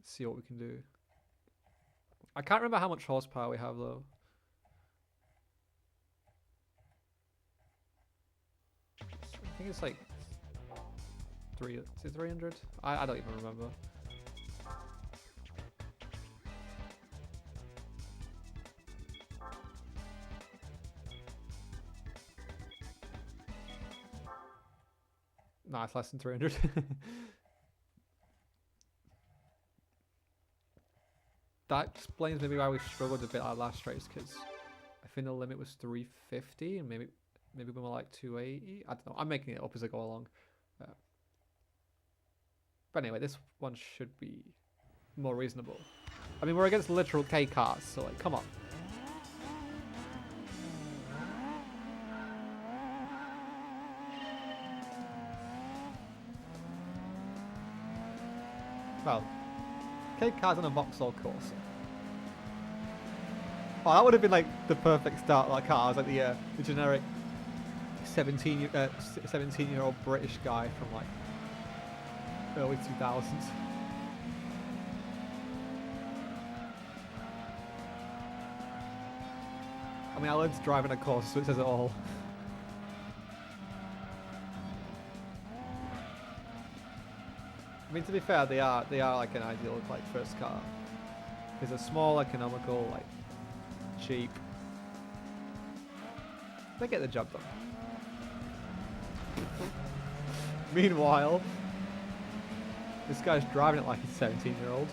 [SPEAKER 1] see what we can do. I can't remember how much horsepower we have though. I think it's like 300? I don't even remember. Nah, it's less than 300. That explains maybe why we struggled a bit at last race, because I think the limit was 350 and maybe we were like 280. I don't know. I'm making it up as I go along. But anyway, this one should be more reasonable. I mean, we're against literal K cars, so like, come on. Well, K cars on a Vauxhall course. Oh, that would have been like the perfect start of that car. It was like the generic 17-year-old British guy from like early 2000s. I mean, I learned to drive in a course, so it says it all. I mean, to be fair, they are like an ideal like first car. Because they're small, economical, like cheap. They get the job done. Meanwhile, this guy's driving it like a 17-year-old.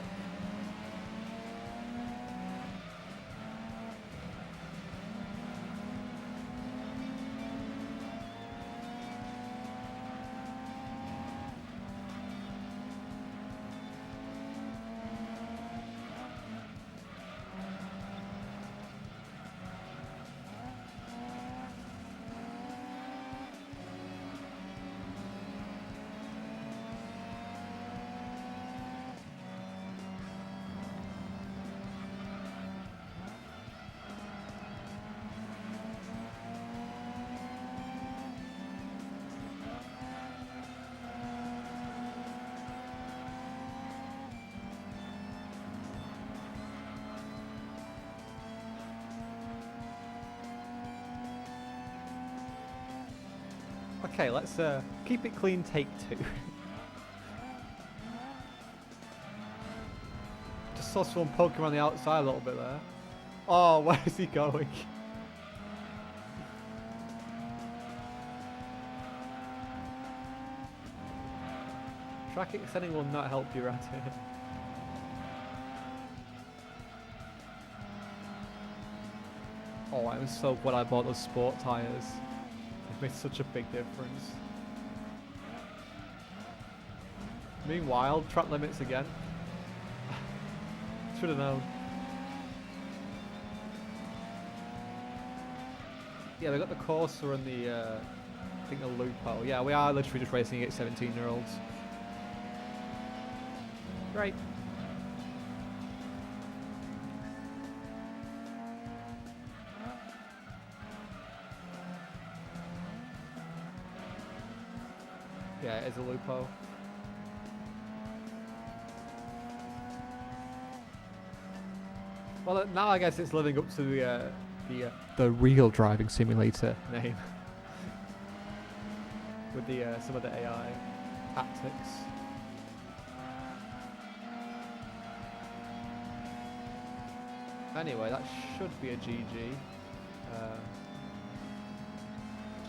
[SPEAKER 1] Okay, let's keep it clean, take two. Just saw someone poking around the outside a little bit there. Oh, where is he going? Track extending will not help you around here. Oh, I'm so glad I bought those sport tyres. Made such a big difference. Meanwhile, track limits again. Should have known. Yeah, they got the Corsa and the, I think the Lupo. Yeah, we are literally just racing against 17-year-olds. Great. Yeah, it is a Lupo. Well, now I guess it's living up to the real driving simulator name, with the some of the AI tactics. Anyway, that should be a GG.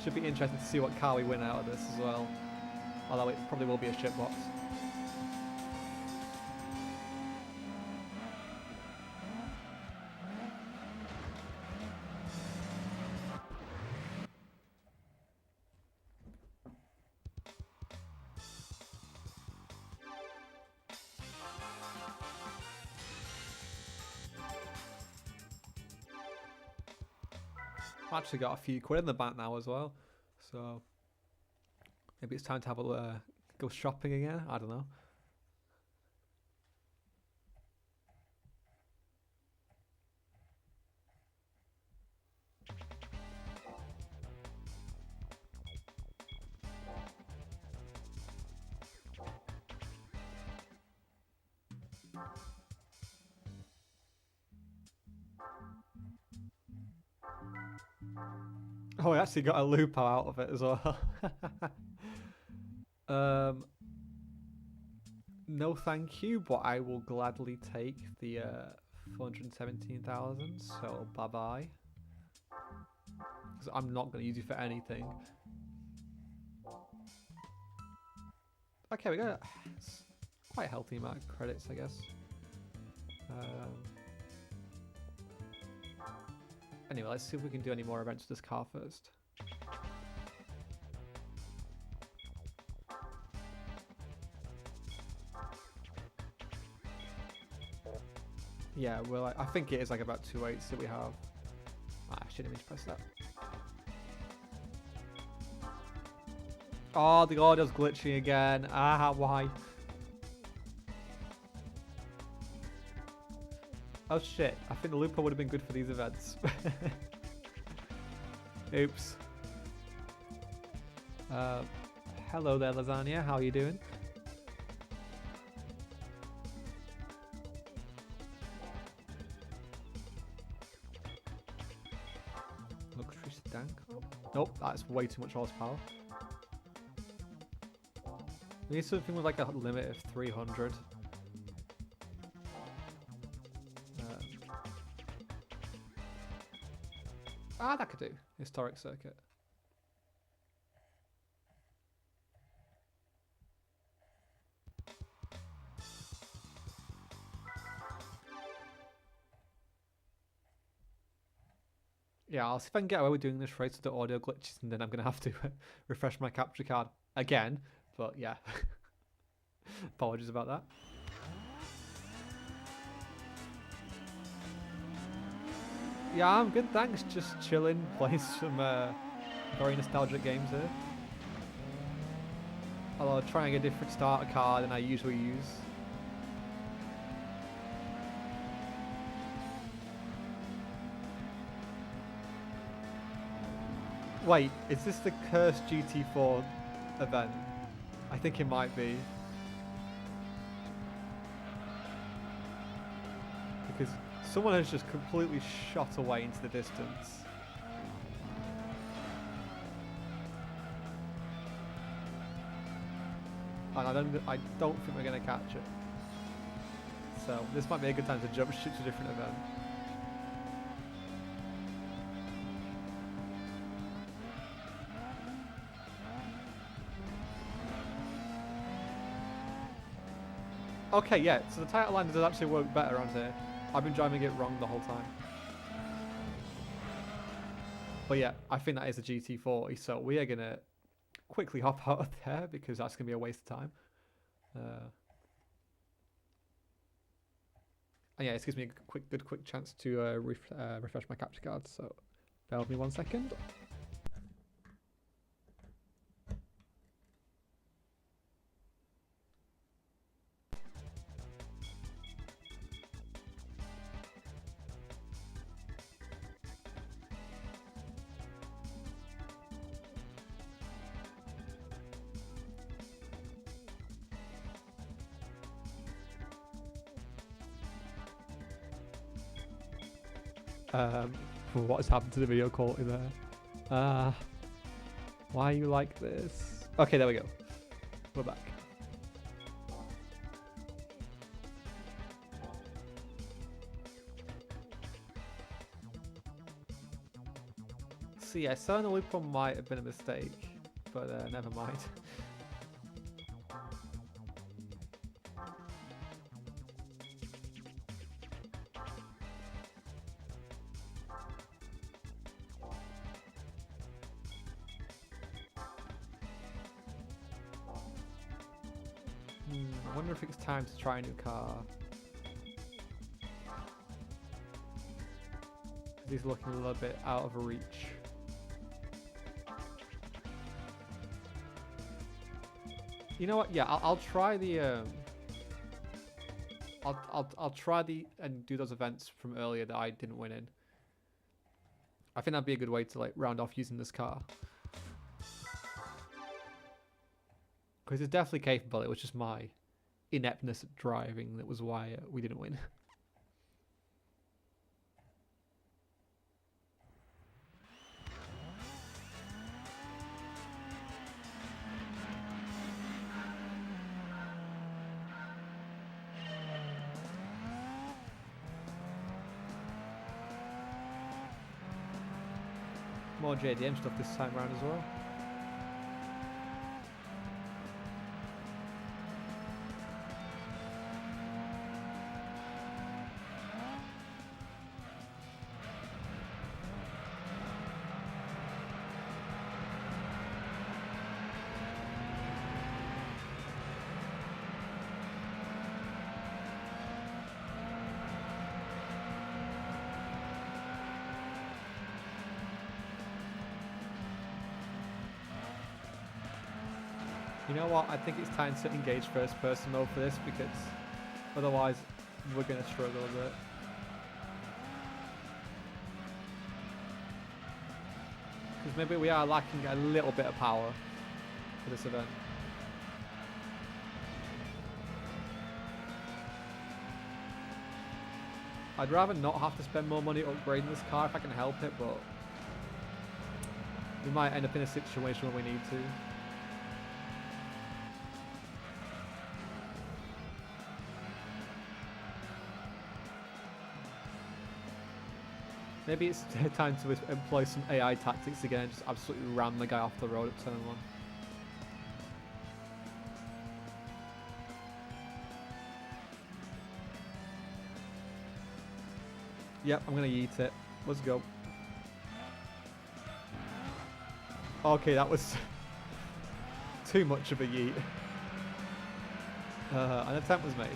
[SPEAKER 1] Should be interesting to see what car we win out of this as well. Although it probably will be a SHITBOX. I've actually got a few quid in the bank now as well, so maybe it's time to have a go shopping again. I don't know. Oh, I actually got a Lupo out of it as well. No thank you, but I will gladly take the 417,000, so bye-bye. Because I'm not going to use you for anything. Okay, we got quite a healthy amount of credits, I guess. Anyway, let's see if we can do any more events with this car first. Yeah, well, I think it is like about 2.8s that we have. I shouldn't even press that. Oh, the audio's glitching again. Ah, why? Oh shit, I think the loophole would have been good for these events. Oops. Hello there, Lasagna, how are you doing? Luxury sedan. Nope, that's way too much horsepower. We need something with like a limit of 300. That could do. Historic circuit. Yeah, I'll see if I can get away with doing this race with the audio glitches, and then I'm going to have to refresh my capture card again. But yeah, apologies about that. Yeah, I'm good, thanks. Just chilling, playing some very nostalgic games here. Although trying a different starter card than I usually use. Wait, is this the cursed GT4 event? I think it might be. Because someone has just completely shot away into the distance. And I don't think we're going to catch it. So this might be a good time to jump ship to a different event. Okay, yeah, so the title line does actually work better on here. I've been driving it wrong the whole time. But yeah, I think that is a GT40, so we are going to quickly hop out of there because that's going to be a waste of time. And yeah, it gives me a good quick chance to refresh my capture card, so bear with me 1 second. What has happened to the video quality there? Why are you like this? Okay, there we go. We're back. So yeah, starting the loop on might have been a mistake, but never mind. I wonder if it's time to try a new car. He's looking a little bit out of reach. You know what? Yeah, I'll try the I'll try and do those events from earlier that I didn't win in. I think that'd be a good way to like round off using this car. Because it's definitely capable, it was just my ineptness at driving that was why we didn't win. More JDM stuff this time around as well. You know what, I think it's time to engage first person mode for this because otherwise we're going to struggle a bit. because maybe we are lacking a little bit of power for this event. I'd rather not have to spend more money upgrading this car if I can help it, but we might end up in a situation where we need to. Maybe it's time to employ some AI tactics again, just absolutely ram the guy off the road at turn 1. Yep, I'm gonna yeet it. Let's go. Okay, that was too much of a yeet. An attempt was made.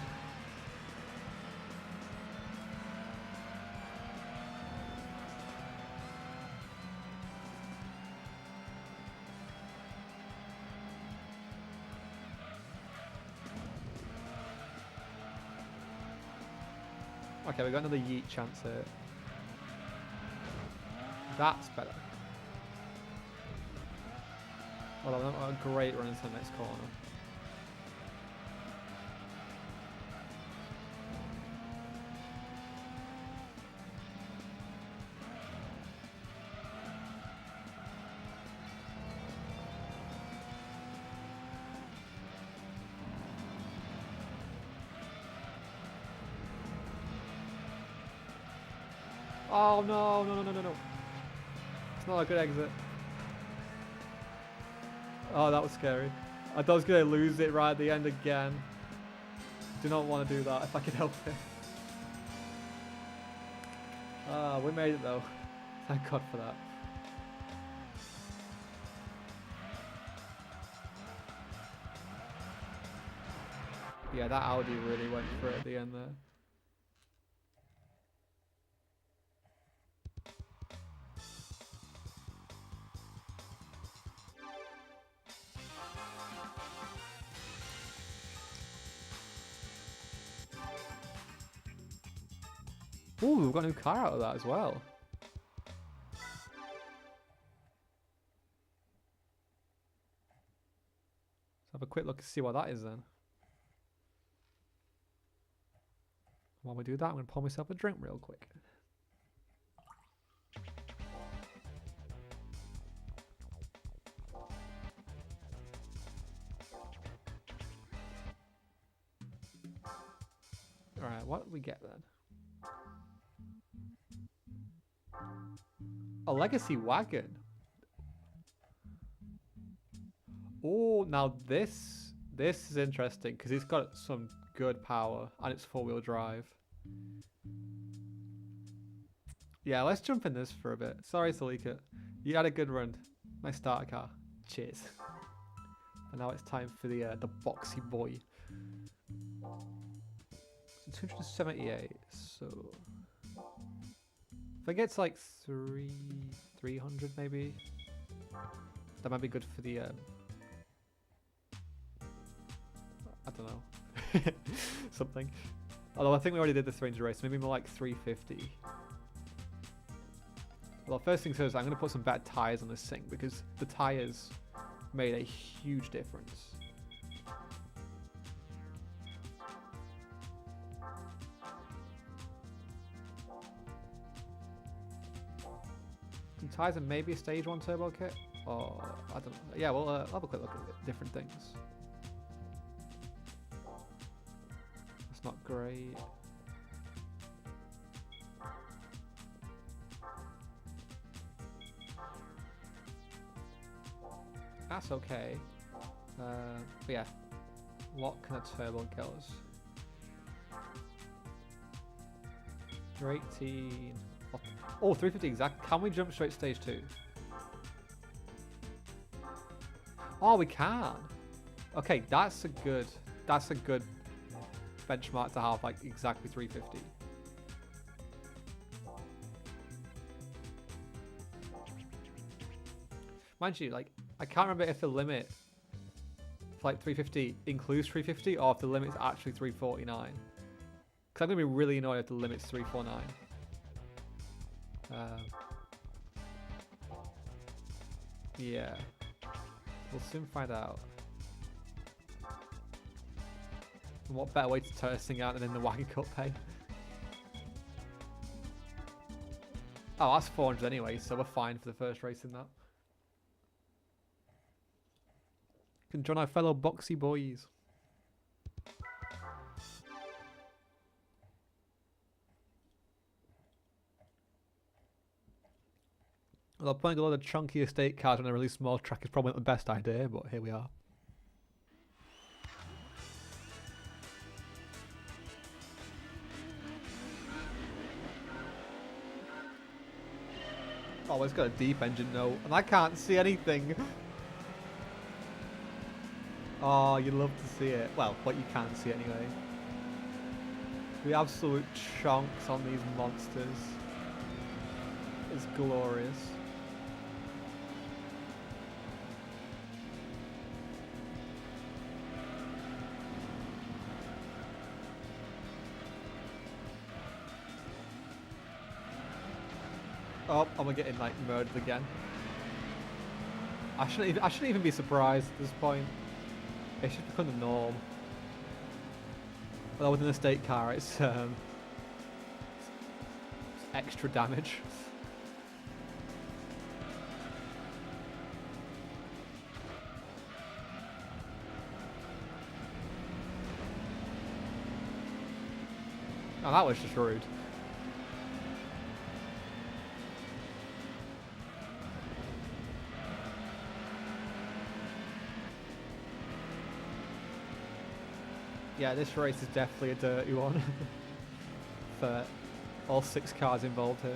[SPEAKER 1] Okay, we got another yeet chance here. That's better. Well, not a great run into the next corner. Oh no, no, no, no, no, no. It's not a good exit. Oh, that was scary. I thought I was going to lose it right at the end again. Do not want to do that if I can help it. Ah, we made it though. Thank God for that. Yeah, that Audi really went for it at the end there. Ooh, we've got a new car out of that as well. Let's have a quick look and see what that is then. While we do that, I'm going to pour myself a drink real quick. Alright, what did we get then? A legacy wagon. Oh, now this is interesting because it's got some good power and it's 4-wheel drive. Yeah, let's jump in this for a bit. Sorry to leak it. You had a good run. Nice starter car. Cheers. And now it's time for the boxy boy. So 278. So if I get to like 300 maybe, that might be good for the I don't know. Something. Although I think we already did the 300 race, maybe more like 350. Well, first things first, I'm going to put some better tyres on this thing because the tyres made a huge difference. Some tyres and maybe a stage 1 turbo kit, or I don't know. Yeah, we'll have a quick look at different things. That's not great. That's okay. But yeah, what can a turbo get us? 318. Oh, 350 exact. Can we jump straight to stage 2? Oh, we can. Okay, that's a good benchmark to have, like exactly 350. Mind you, like I can't remember if the limit for like 350 includes 350 or if the limit's actually 349. Because I'm gonna be really annoyed if the limit's 349. Yeah. We'll soon find out. And what better way to test this thing out than in the Wagon Cup pay? Oh, that's 400 anyway, so we're fine for the first race in that. Can join our fellow boxy boys. Although playing a lot of chunky estate cars on a really small track is probably not the best idea, but here we are. Oh, it's got a deep engine note, and I can't see anything. Oh, you'd love to see it. Well, what you can see anyway. The absolute chunks on these monsters is glorious. Oh, I'm getting like murdered again. I shouldn't even be surprised at this point. It should become the norm. Although with an estate car, it's extra damage. Oh, that was just rude. Yeah, this race is definitely a dirty one for all 6 cars involved here.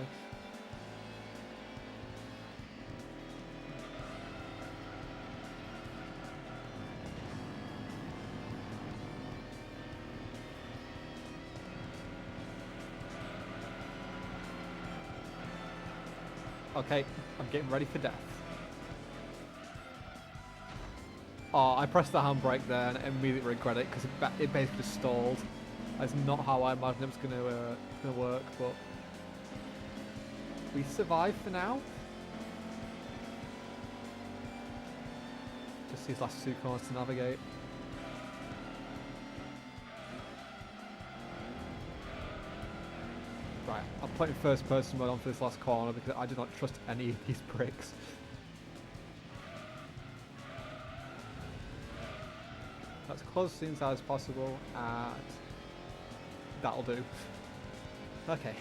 [SPEAKER 1] Okay, I'm getting ready for death. Oh, I pressed the handbrake there and I immediately regret it because it basically just stalled. That's not how I imagined it was gonna work, but we survived for now. Just these last 2 corners to navigate. Right, I'm putting first person mode on for this last corner because I do not trust any of these brakes. As close to the inside as possible, and that'll do. Okay.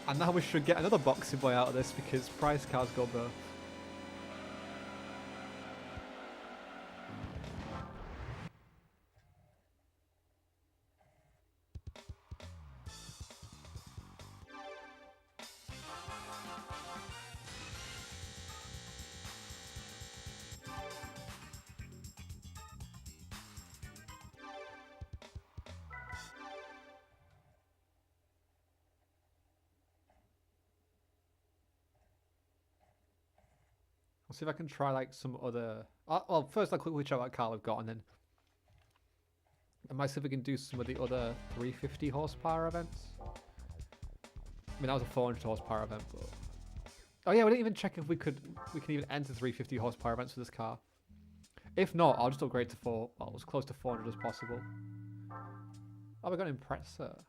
[SPEAKER 1] And now we should get another boxing boy out of this because prize cars go both. I'll see if I can try like some other... well, first I'll quickly check what car we've got and then... I might see if we can do some of the other 350 horsepower events. I mean, that was a 400 horsepower event, but... Oh yeah, we didn't even check if we can even enter 350 horsepower events for this car. If not, I'll just upgrade to as close to 400 as possible. Oh, we got an Impreza.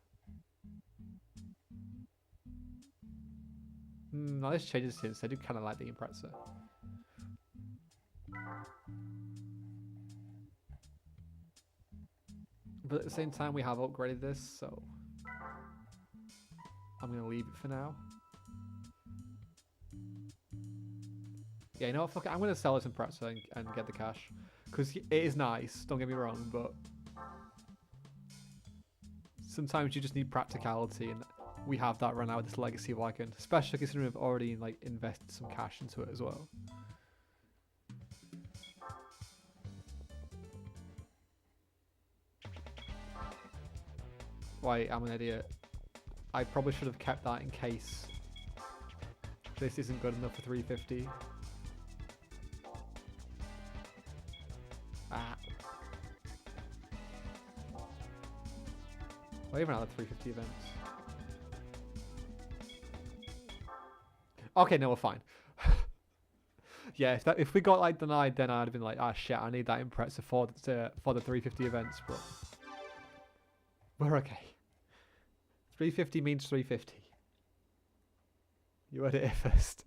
[SPEAKER 1] No, this changes since I do kind of like the Impreza. But at the same time, we have upgraded this, so I'm going to leave it for now. Yeah, you know what? Fuck it. I'm going to sell this Impreza and get the cash. Because it is nice, don't get me wrong, but sometimes you just need practicality, and we have that right now with this Legacy wagon. Especially considering we've already like invested some cash into it as well. Wait, I'm an idiot. I probably should have kept that in case this isn't good enough for 350. Ah. Well, even out of 350 events. Okay, no, we're fine. Yeah, if we got like denied, then I'd have been like, ah, shit, I need that impreza for the 350 events, but we're okay. 350 means 350. You heard it here first.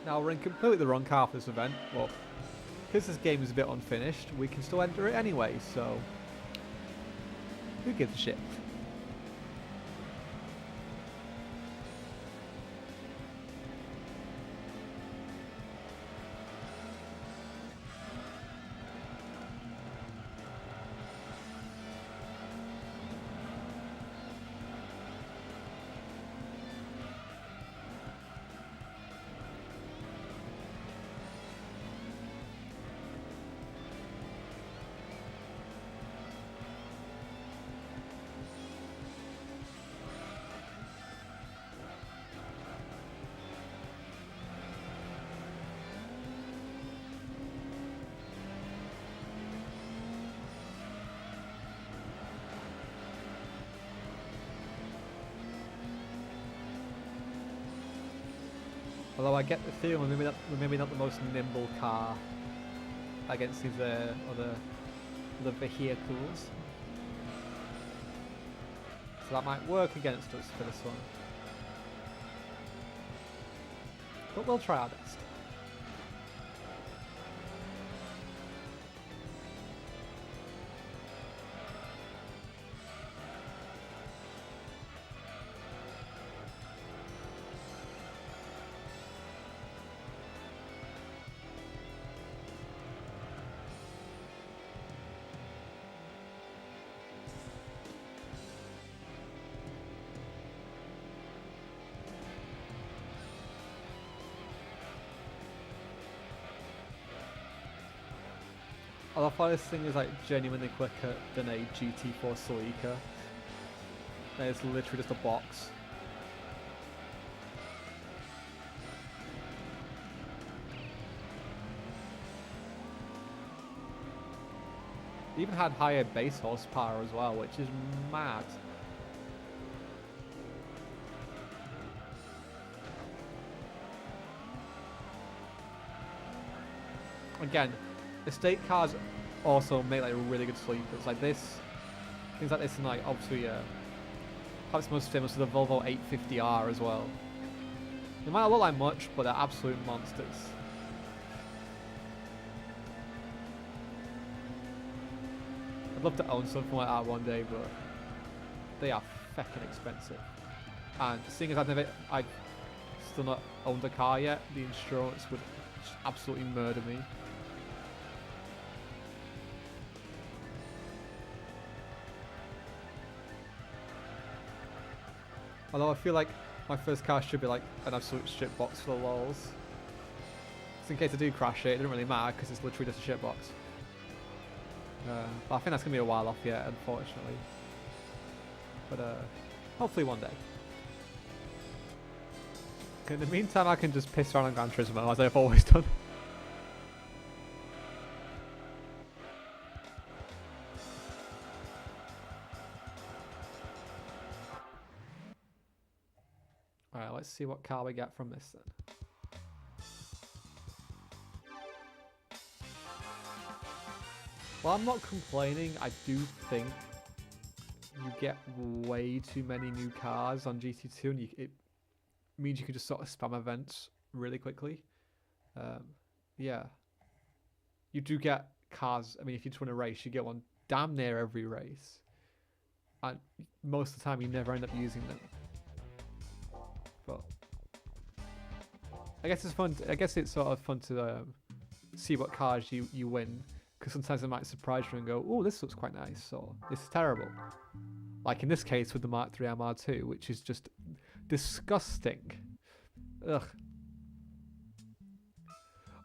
[SPEAKER 1] Now we're in completely the wrong car for this event, but because this game is a bit unfinished, we can still enter it anyway, so who gives a shit? Although I get the feeling we're maybe not the most nimble car against these other vehicles. So that might work against us for this one. But we'll try our best. I thought this thing is like genuinely quicker than a GT4 Celica. And it's literally just a box. It even had higher base horsepower as well, which is mad. Again, estate cars also make like really good sleepers. Like this, things like this, and like obviously, perhaps most famous is the Volvo 850R as well. They might not look like much, but they're absolute monsters. I'd love to own something like that one day, but they are feckin' expensive. And seeing as I've still not owned a car yet, the insurance would just absolutely murder me. Although I feel like my first car should be like an absolute shitbox for the lols. Just in case I do crash it, it doesn't really matter because it's literally just a shitbox. But I think that's going to be a while off yet, unfortunately. But hopefully one day. In the meantime, I can just piss around on Gran Turismo as I've always done. Alright, let's see what car we get from this then. Well, I'm not complaining. I do think you get way too many new cars on GT2, and it means you can just sort of spam events really quickly. Yeah. You do get cars. I mean, if you just want to race, you get one damn near every race. And most of the time, you never end up using them. But I guess it's fun. I guess it's sort of fun to see what cars you win, because sometimes it might surprise you and go, "Oh, this looks quite nice," or "This is terrible." Like in this case with the Mark III MR2, which is just disgusting. Ugh.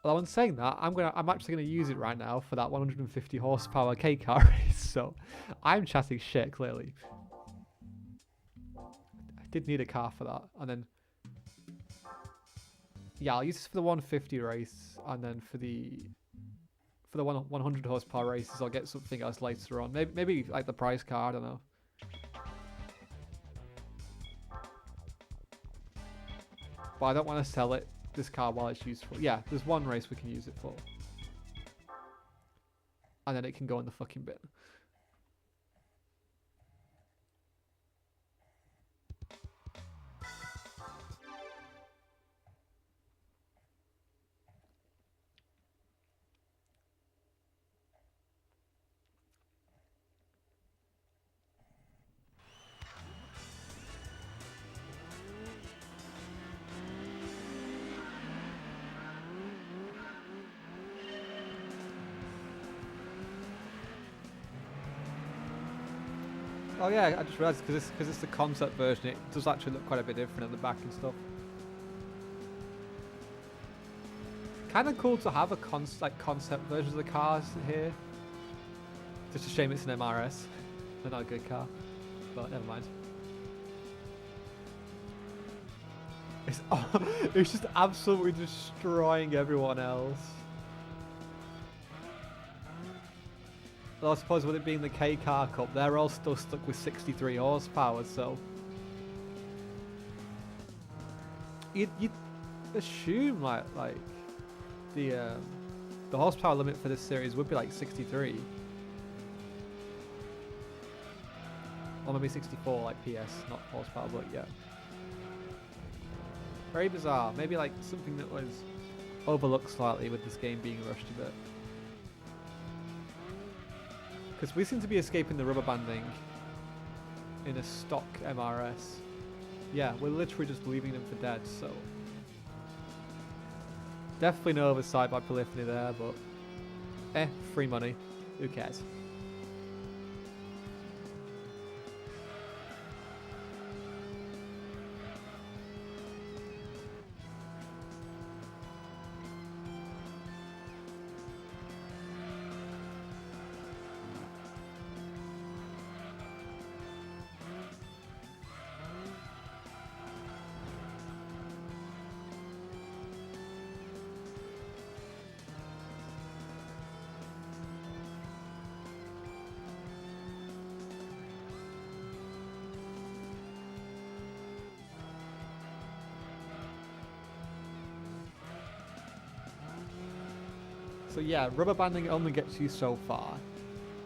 [SPEAKER 1] Although in saying that, I'm actually gonna use it right now for that 150 horsepower K car race. So I'm chatting shit clearly. I did need a car for that, and then yeah, I'll use this for the 150 race, and then for the for the 100 horsepower races. I'll get something else later on. Maybe like the prize car. I don't know. But I don't want to sell this car while it's useful. Yeah, there's one race we can use it for, and then it can go in the fucking bin. Oh yeah, I just realised because it's the concept version, it does actually look quite a bit different at the back and stuff. Kind of cool to have a concept version of the cars here. Just a shame it's an MRS. They're not a good car, but never mind. It's just absolutely destroying everyone else. Well, I suppose with it being the K Car Cup, they're all still stuck with 63 horsepower, so you'd assume like the horsepower limit for this series would be like 63, or maybe 64, like PS, not horsepower, but yeah. Very bizarre. Maybe like something that was overlooked slightly with this game being rushed a bit. Because we seem to be escaping the rubber banding in a stock MRS. Yeah, we're literally just leaving them for dead, so... Definitely no oversight by Polyphony there, but... free money. Who cares? So yeah, rubber banding only gets you so far.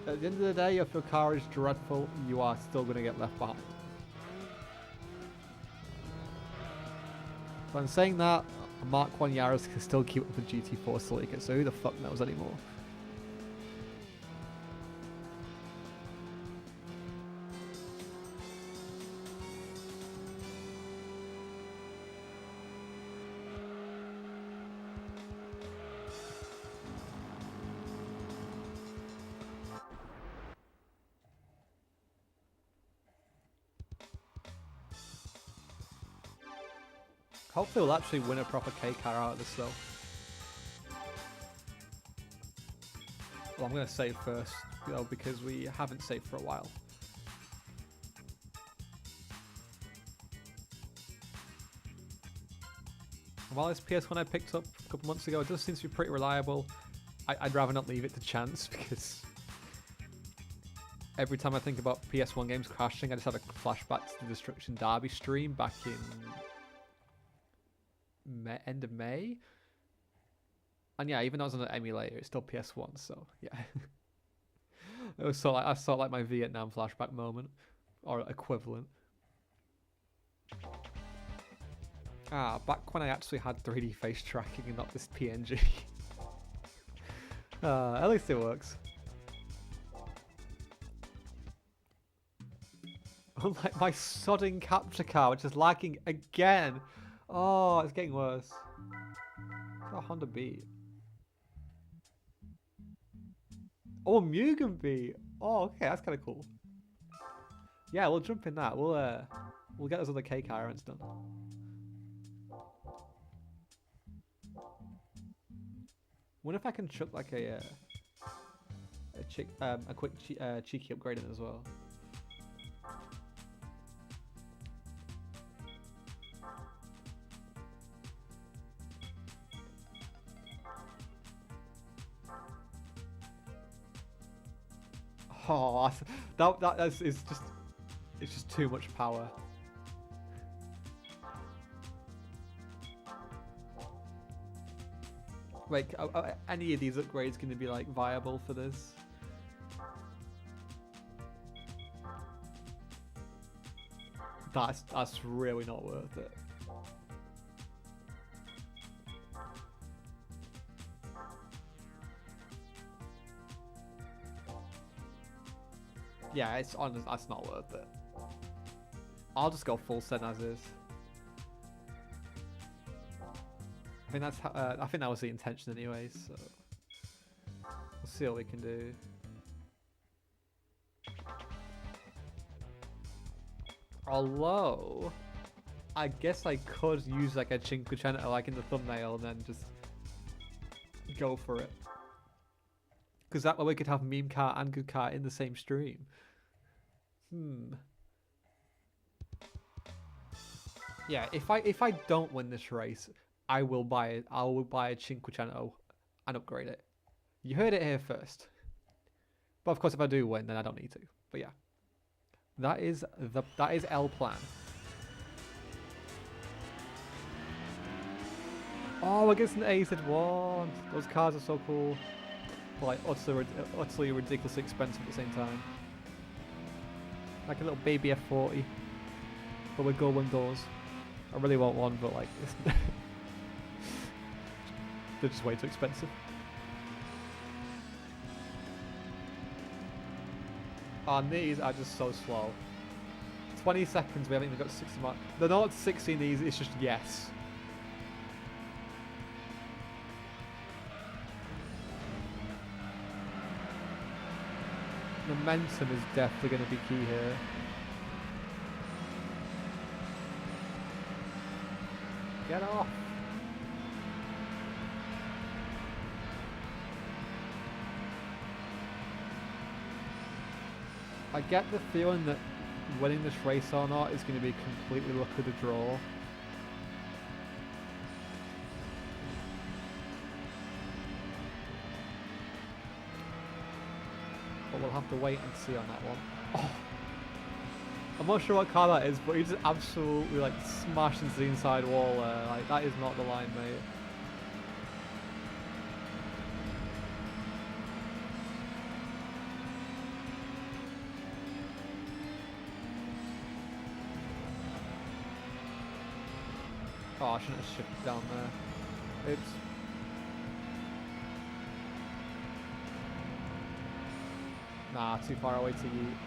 [SPEAKER 1] At the end of the day, if your car is dreadful, you are still going to get left behind. But in saying that, a Mark 1 Yaris can still keep up with GT4 Silica, so who the fuck knows anymore? Hopefully we'll actually win a proper K car out of this though. Well, I'm going to save first, though, because we haven't saved for a while. And while this PS1 I picked up a couple months ago, it does seem to be pretty reliable. I'd rather not leave it to chance, because every time I think about PS1 games crashing, I just have a flashback to the Destruction Derby stream back in end of May. And yeah, even though I was on an emulator, it's still PS1, so yeah. It was I saw like my Vietnam flashback moment, or equivalent. Back when I actually had 3D face tracking and not this PNG. At least it works. Unlike my sodding capture car, which is lagging again. Oh, it's getting worse. It's a Honda Beat. Oh, a Mugen Beat. Oh, okay, that's kind of cool. Yeah, we'll jump in that. We'll get those other K car errands done. Wonder if I can chuck like a quick cheeky upgrade in as well. Oh, it's just too much power. Like, any of these upgrades going to be like viable for this? That's really not worth it. Yeah, it's honest. That's not worth it. I'll just go full send as is. I think that's I think that was the intention anyway. So we'll see what we can do. Although, I guess I could use like a Cinquecento like in the thumbnail and then just go for it. Because that way we could have meme car and good car in the same stream. Yeah, if I don't win this race, I will buy a Cinquecento and upgrade it. You heard it here first. But of course, if I do win, then I don't need to. But yeah, that is L plan. Oh, we're getting an AZ1. Those cars are so cool. But like utterly ridiculously expensive at the same time. Like a little baby F40, but with gold windows. I really want one, but like they're just way too expensive. And these are just so slow. 20 seconds, we haven't even got 60 mark. They're not 60 in these, it's just yes. Momentum is definitely going to be key here. Get off! I get the feeling that winning this race or not is going to be completely luck of the draw. But we'll have to wait and see on that one. Oh. I'm not sure what car that is, but he just absolutely like smashed into the inside wall there. Like, that is not the line, mate. Oh, I shouldn't have shifted down there. Oops. Nah, too far away to yeet.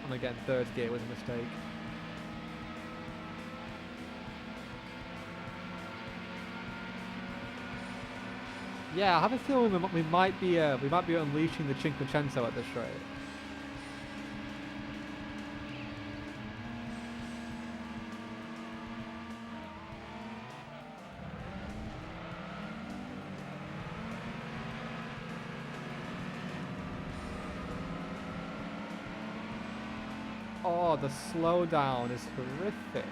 [SPEAKER 1] And again, third gear was a mistake. Yeah, I have a feeling we might be unleashing the Cinquecento at this rate. Oh, the slowdown is horrific.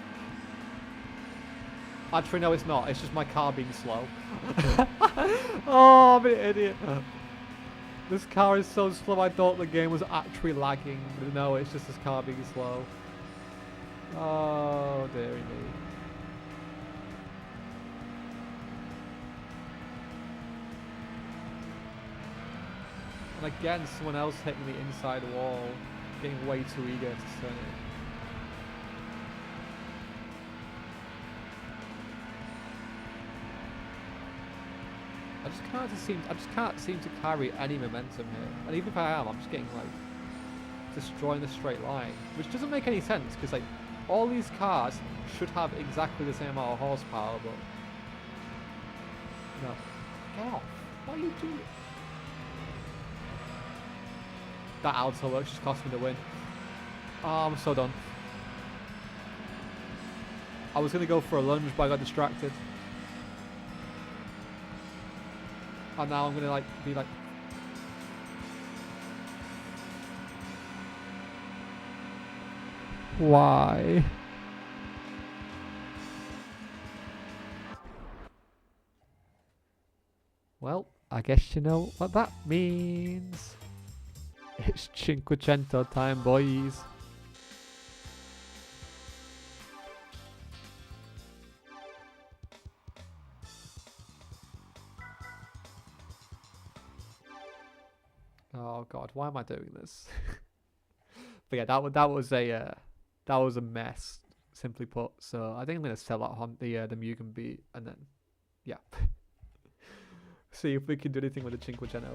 [SPEAKER 1] Actually, no, it's not. It's just my car being slow. Oh, I'm an idiot. This car is so slow, I thought the game was actually lagging. But no, it's just this car being slow. Oh, dearie me. And again, someone else hitting the inside wall. Getting way too eager to turn it. I just can't seem to carry any momentum here. And even if I am, I'm just getting like destroying the straight line, which doesn't make any sense because like all these cars should have exactly the same amount of horsepower, but no. Get off! What are you doing? That auto work just cost me the win. Oh, I'm so done. I was gonna go for a lunge, but I got distracted. And now I'm gonna be like. Why? I guess you know what that means. It's Cinquecento time, boys. Oh god, why am I doing this? But yeah, that was a mess, simply put. So I think I'm gonna sell out the Mugen beat and then yeah, see if we can do anything with the Cinquecento.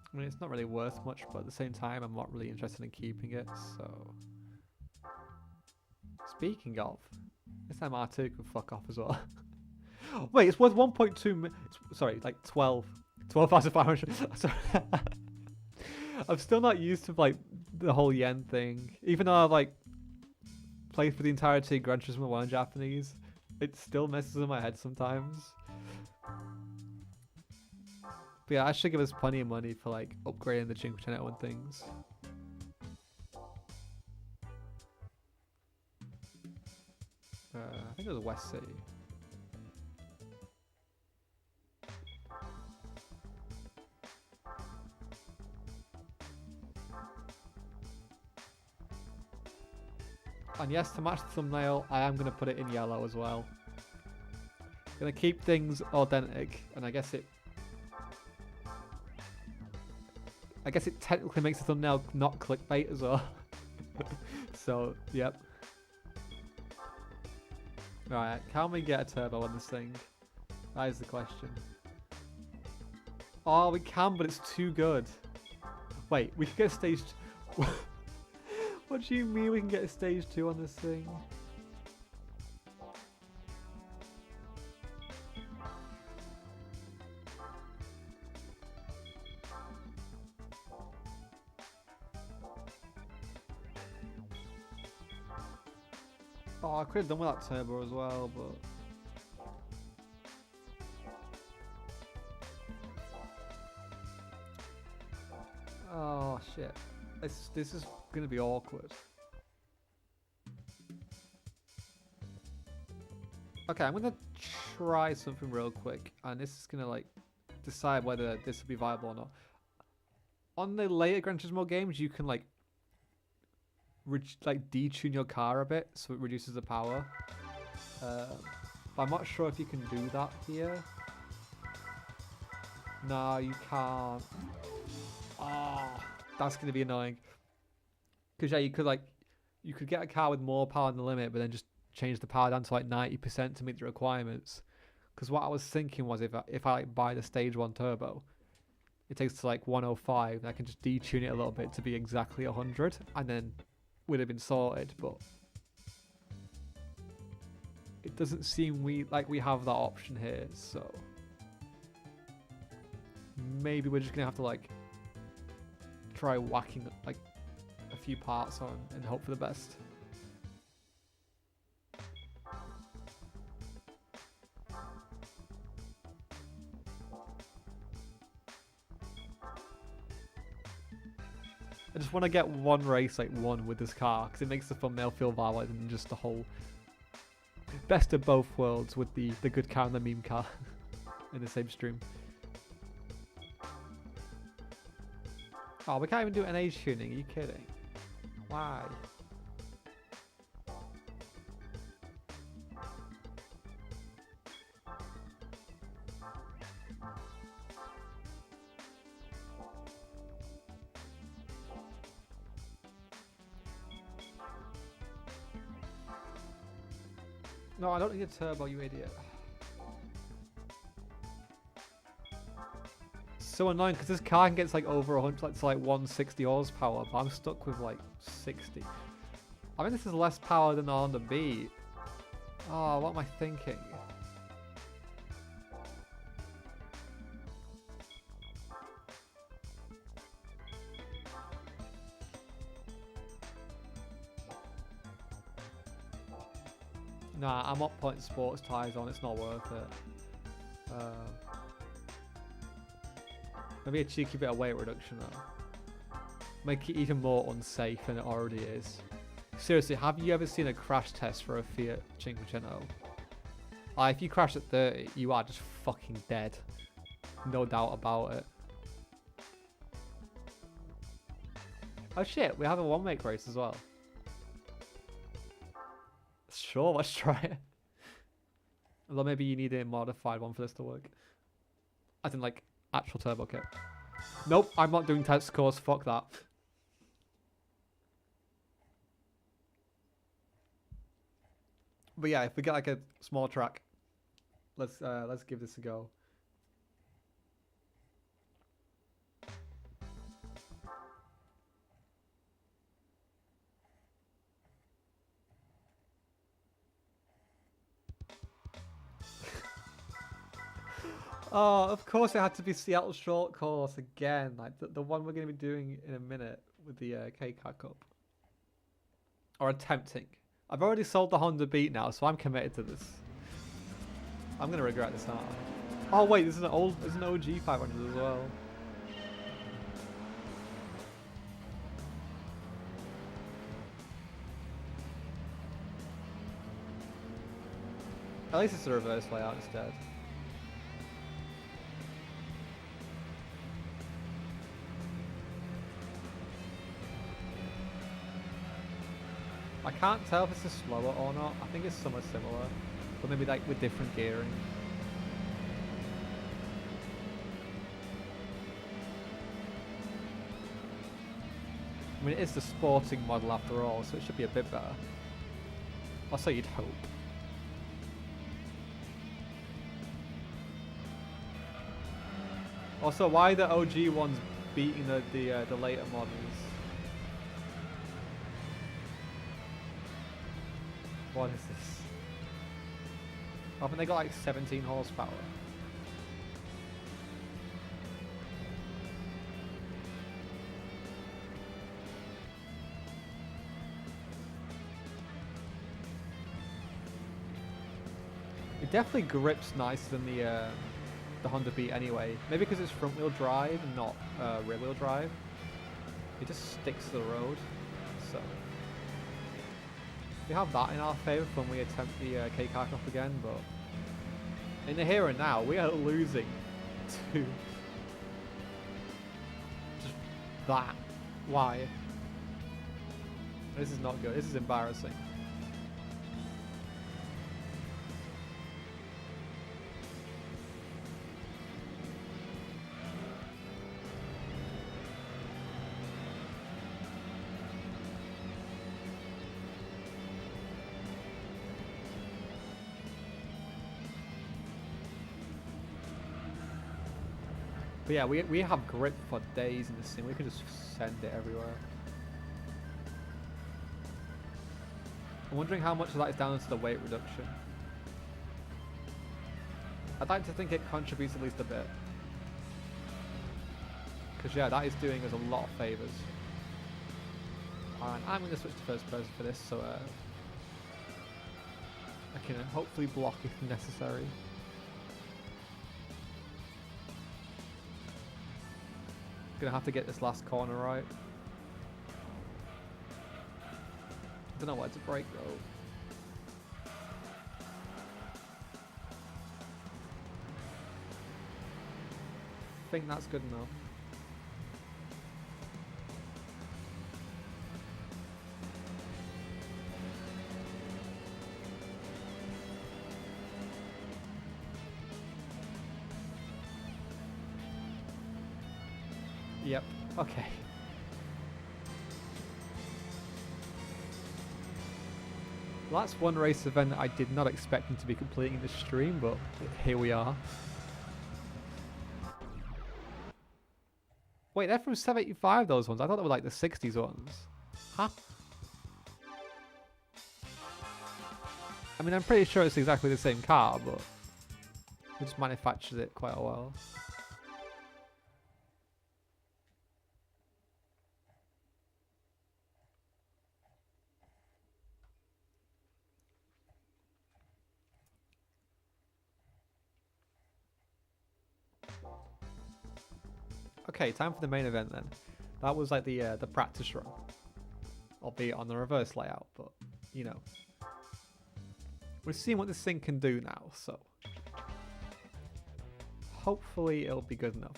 [SPEAKER 1] I mean, it's not really worth much, but at the same time, I'm not really interested in keeping it, so... Speaking of, this time R2 can fuck off as well. Wait, it's worth 1.2 sorry, like 12,500. Sorry. I'm still not used to, like, the whole yen thing. Even though I've, like, played for the entirety of Gran Turismo 1 in Japanese, it still messes in my head sometimes. But yeah, I should give us plenty of money for like upgrading the Cinquecento and things. I think it was West City. And yes, to match the thumbnail, I am going to put it in yellow as well. Going to keep things authentic, and I guess it technically makes the thumbnail not clickbait as well. So, yep. Right, can we get a turbo on this thing? That is the question. Oh, we can, but it's too good. Wait, we can get stage... What do you mean we can get a stage 2 on this thing? Oh, I could have done with that turbo as well, but... Oh, shit. This is going to be awkward. Okay, I'm going to try something real quick, and this is going to, like, decide whether this will be viable or not. On the later Gran Turismo games, you can, like detune your car a bit so it reduces the power. But I'm not sure if you can do that here. No, you can't. Oh, that's going to be annoying. Because yeah, you could get a car with more power than the limit, but then just change the power down to like 90% to meet the requirements. Because what I was thinking was if I like buy the stage 1 turbo, it takes to like 105, and I can just detune it a little bit to be exactly 100, and then would have been sorted. But it doesn't seem like we have that option here, so maybe we're just gonna have to like try whacking like a few parts on and hope for the best. I just want to get one race like won with this car because it makes the thumbnail feel valid and just the whole best of both worlds with the good car and the meme car in the same stream. Oh, we can't even do an age tuning. Are you kidding? Why? No, I don't need a turbo, you idiot. So annoying because this car gets like over 100, like to like 160 horsepower, but I'm stuck with like 60. I mean, this is less power than the Honda Beat. Oh, what am I thinking? Nah, I'm not putting sports tyres on, it's not worth it. Maybe a cheeky bit of weight reduction though. Make it even more unsafe than it already is. Seriously, have you ever seen a crash test for a Fiat 500? If you crash at 30, you are just fucking dead. No doubt about it. Oh shit, we have a one-make race as well. Sure, let's try it. Although maybe you need a modified one for this to work. As in like actual turbo kit. Nope, I'm not doing test scores, fuck that. But yeah, if we get like a small track, let's give this a go. Oh, of course it had to be Seattle short course again, like the one we're going to be doing in a minute with the K-Car Cup. Or attempting. I've already sold the Honda Beat now, so I'm committed to this. I'm going to regret this, aren't I? Oh wait, there's an OG 500 as well. At least it's a reverse layout instead. I can't tell if this is slower or not. I think it's somewhat similar, but maybe like with different gearing. I mean, it is the sporting model after all, so it should be a bit better. Or so you'd hope. Also, why are the OG ones beating the later models? What is this? I think they got like 17 horsepower. It definitely grips nicer than the Honda Beat anyway. Maybe because it's front wheel drive and not rear wheel drive. It just sticks to the road. So we have that in our favour when we attempt the K-Car Cup again, but in the here and now, we are losing to just that. Why? This is not good. This is embarrassing. But yeah, we have grip for days in this thing. We can just send it everywhere. I'm wondering how much of that is down to the weight reduction. I'd like to think it contributes at least a bit. Because yeah, that is doing us a lot of favours. And I'm going to switch to first person for this, so I can hopefully block if necessary. Gonna have to get this last corner right. Don't know where to brake though. I think that's good enough. Yep, okay. Well, that's one race event that I did not expect him to be completing this stream, but here we are. Wait, they're from 785, those ones. I thought they were like the 60s ones. Huh? I mean, I'm pretty sure it's exactly the same car, but they just manufactured it quite a while. Okay, time for the main event then. That was like the practice run, albeit on the reverse layout, but you know, we've seen what this thing can do now, so hopefully it'll be good enough.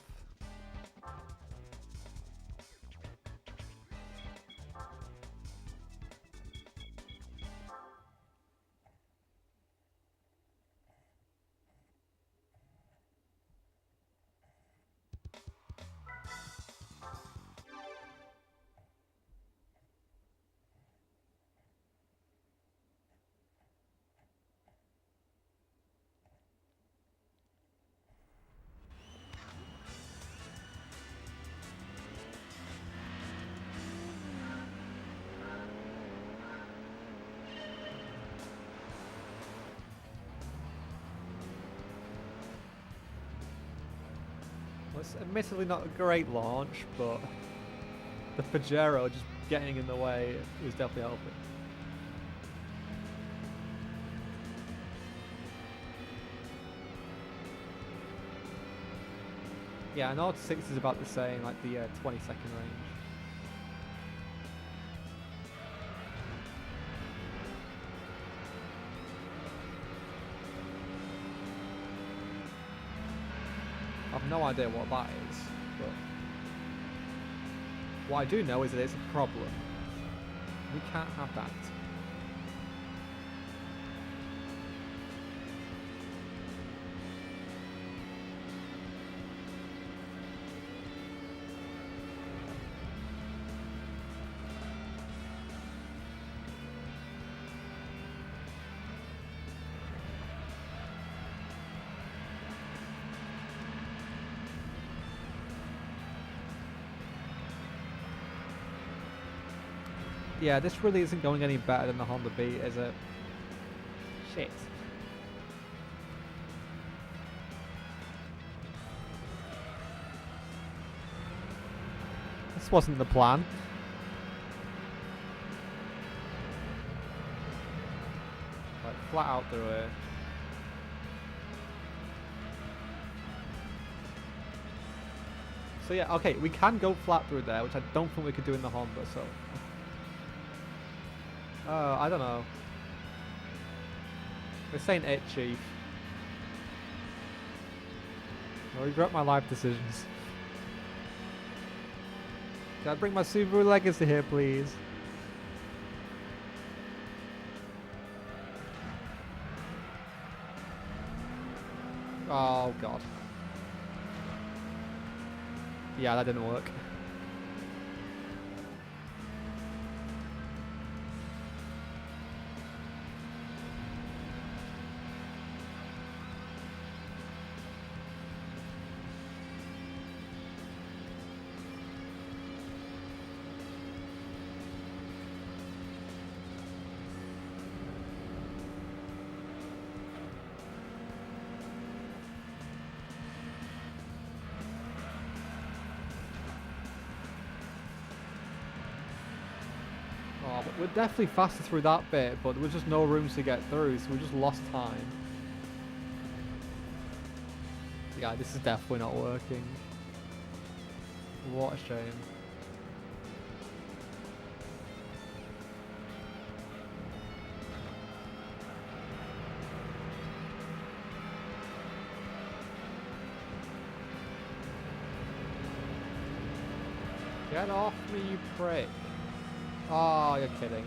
[SPEAKER 1] Well, it's admittedly not a great launch, but the Pajero just getting in the way is definitely helping. Yeah, an odd 6 is about the same, like the 20-second range. I've no idea what that is, but what I do know is that it's a problem. We can't have that. Yeah, this really isn't going any better than the Honda Beat, is it? Shit. This wasn't the plan. Like, flat out through it. So yeah, okay, we can go flat through there, which I don't think we could do in the Honda, so... I don't know. This ain't it, Chief. I regret my life decisions. Can I bring my Subaru Legacy here, please? Oh, God. Yeah, that didn't work. Oh, but we're definitely faster through that bit, but there was just no room to get through, so we just lost time. Yeah, this is definitely not working. What a shame. Get off me, you prick. Oh, you're kidding.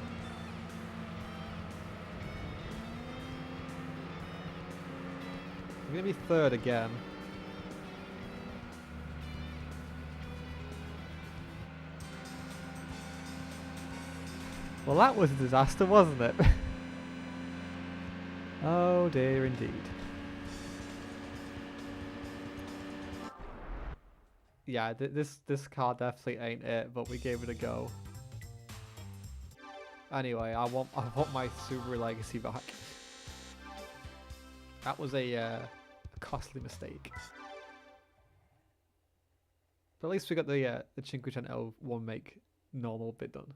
[SPEAKER 1] I'm gonna be third again. Well, that was a disaster, wasn't it? Oh dear, indeed. Yeah, this car definitely ain't it, but we gave it a go. Anyway, I want my Subaru Legacy back. That was a costly mistake. But at least we got the Cinquecento one make normal bit done.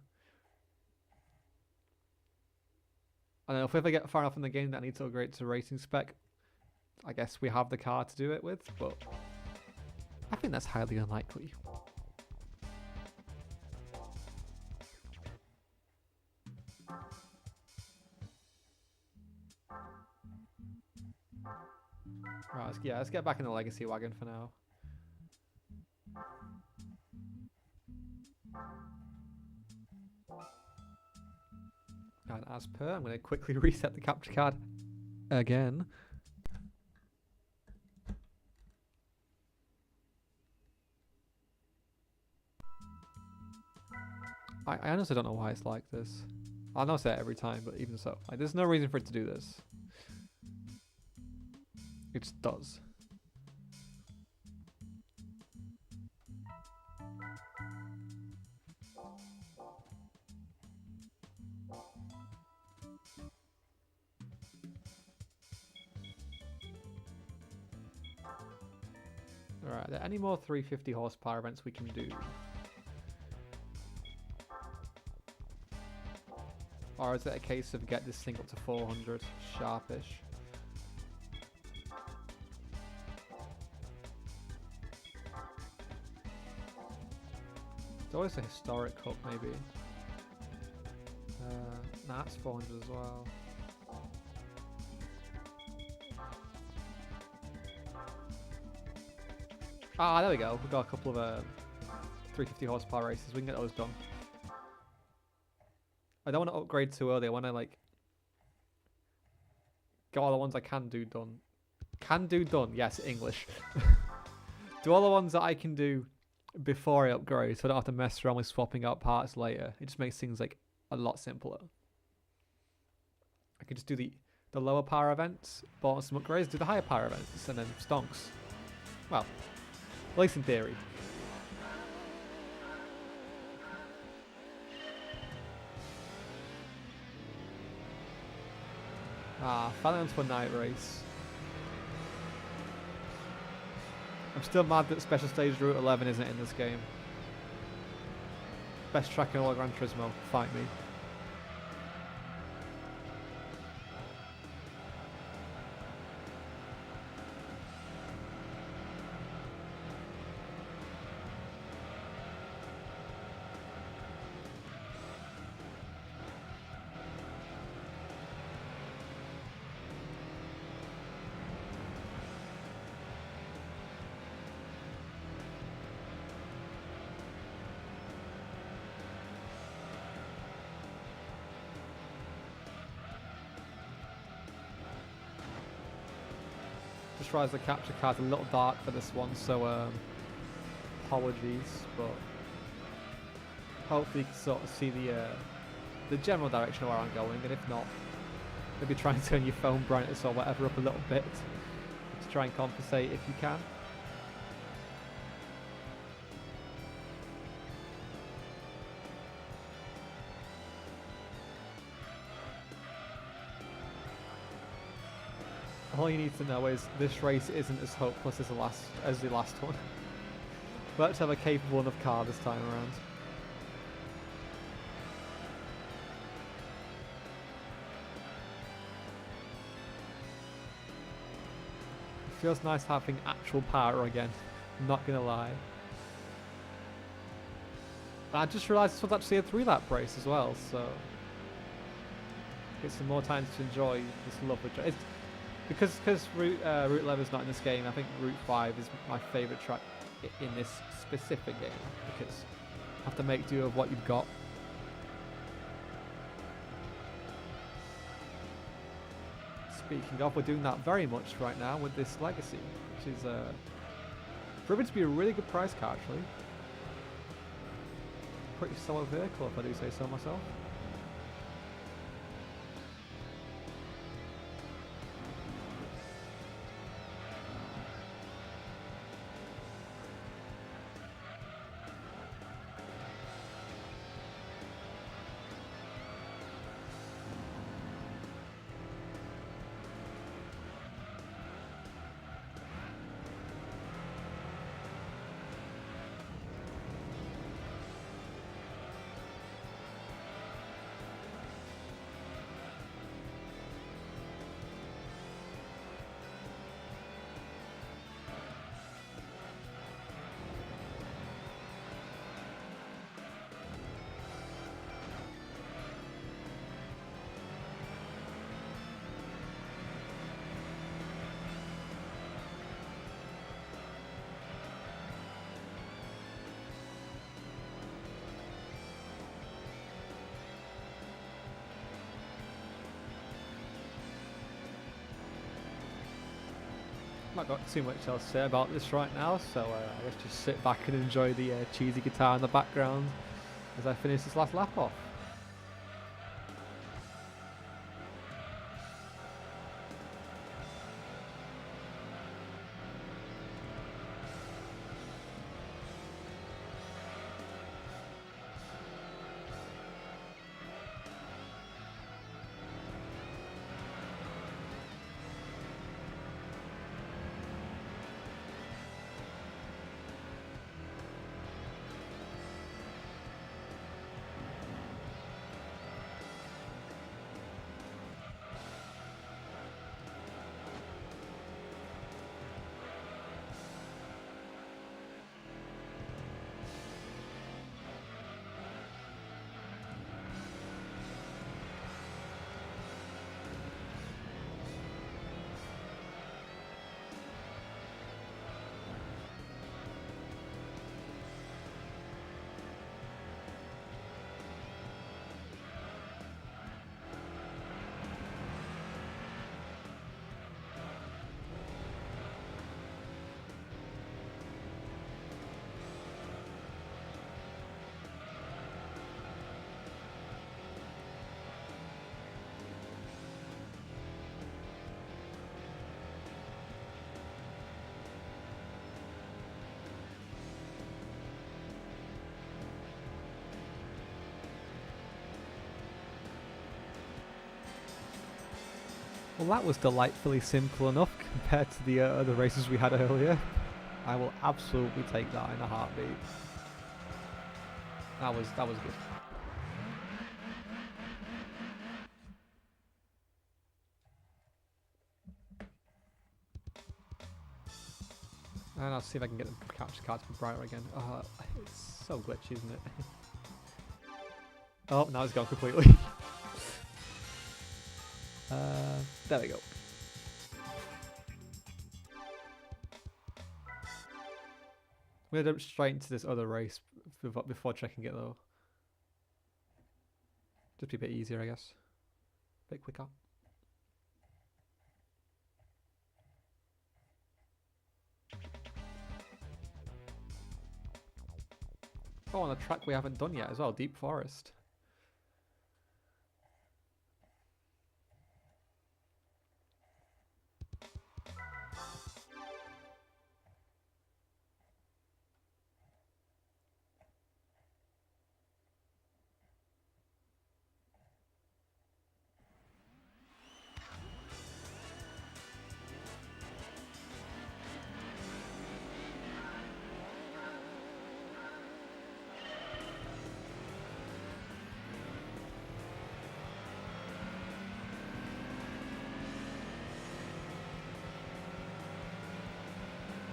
[SPEAKER 1] I don't know if I get far enough in the game that I need to upgrade to racing spec. I guess we have the car to do it with, but I think that's highly unlikely. Right, let's get back in the legacy wagon for now. And as per, I'm going to quickly reset the capture card again. I honestly don't know why it's like this. I know I say it every time, but even so, like, there's no reason for it to do this. It just does. Alright, are there any more 350 horsepower events we can do? Or is it a case of get this thing up to 400 sharpish? It's always a historic cup, maybe. Nah, that's 400 as well. Ah, there we go. We've got a couple of 350 horsepower races. We can get those done. I don't want to upgrade too early. I want to like get all the ones I can do done. Can do done. Yes, English. Do all the ones that I can do before I upgrade, so I don't have to mess around with swapping out parts later. It just makes things like a lot simpler. I could just do the lower power events, bonus some upgrades, do the higher power events, and then stonks. Well, at least in theory. Ah, finally onto a night race. I'm still mad that Special Stage Route 11 isn't in this game. Best track in all of Gran Turismo, fight me. Just realised the capture card's a little dark for this one, so apologies, but hopefully you can sort of see the general direction of where I'm going, and if not, maybe try and turn your phone brightness or whatever up a little bit to try and compensate if you can. All you need to know is this race isn't as hopeless as the last one. Let's have a capable enough car this time around. It feels nice having actual power again, I'm not gonna lie. I just realised this was actually a 3-lap race as well, so get some more time to enjoy this lovely track. Because Route 11 is not in this game, I think Route 5 is my favourite track in this specific game, because you have to make do of what you've got. Speaking of, we're doing that very much right now with this Legacy, which is proven to be a really good price car actually. Pretty solid vehicle if I do say so myself. not got too much else to say about this right now, so I guess just sit back and enjoy the cheesy guitar in the background as I finish this last lap off. Well, that was delightfully simple enough compared to the other races we had earlier. I will absolutely take that in a heartbeat. That was good. And I'll see if I can get the capture card to be brighter again. Oh, it's so glitchy, isn't it? Oh, now it's gone completely. There we go. I'm going to jump straight into this other race before checking it though. Just be a bit easier, I guess. A bit quicker. Oh, on a track we haven't done yet as well, Deep Forest.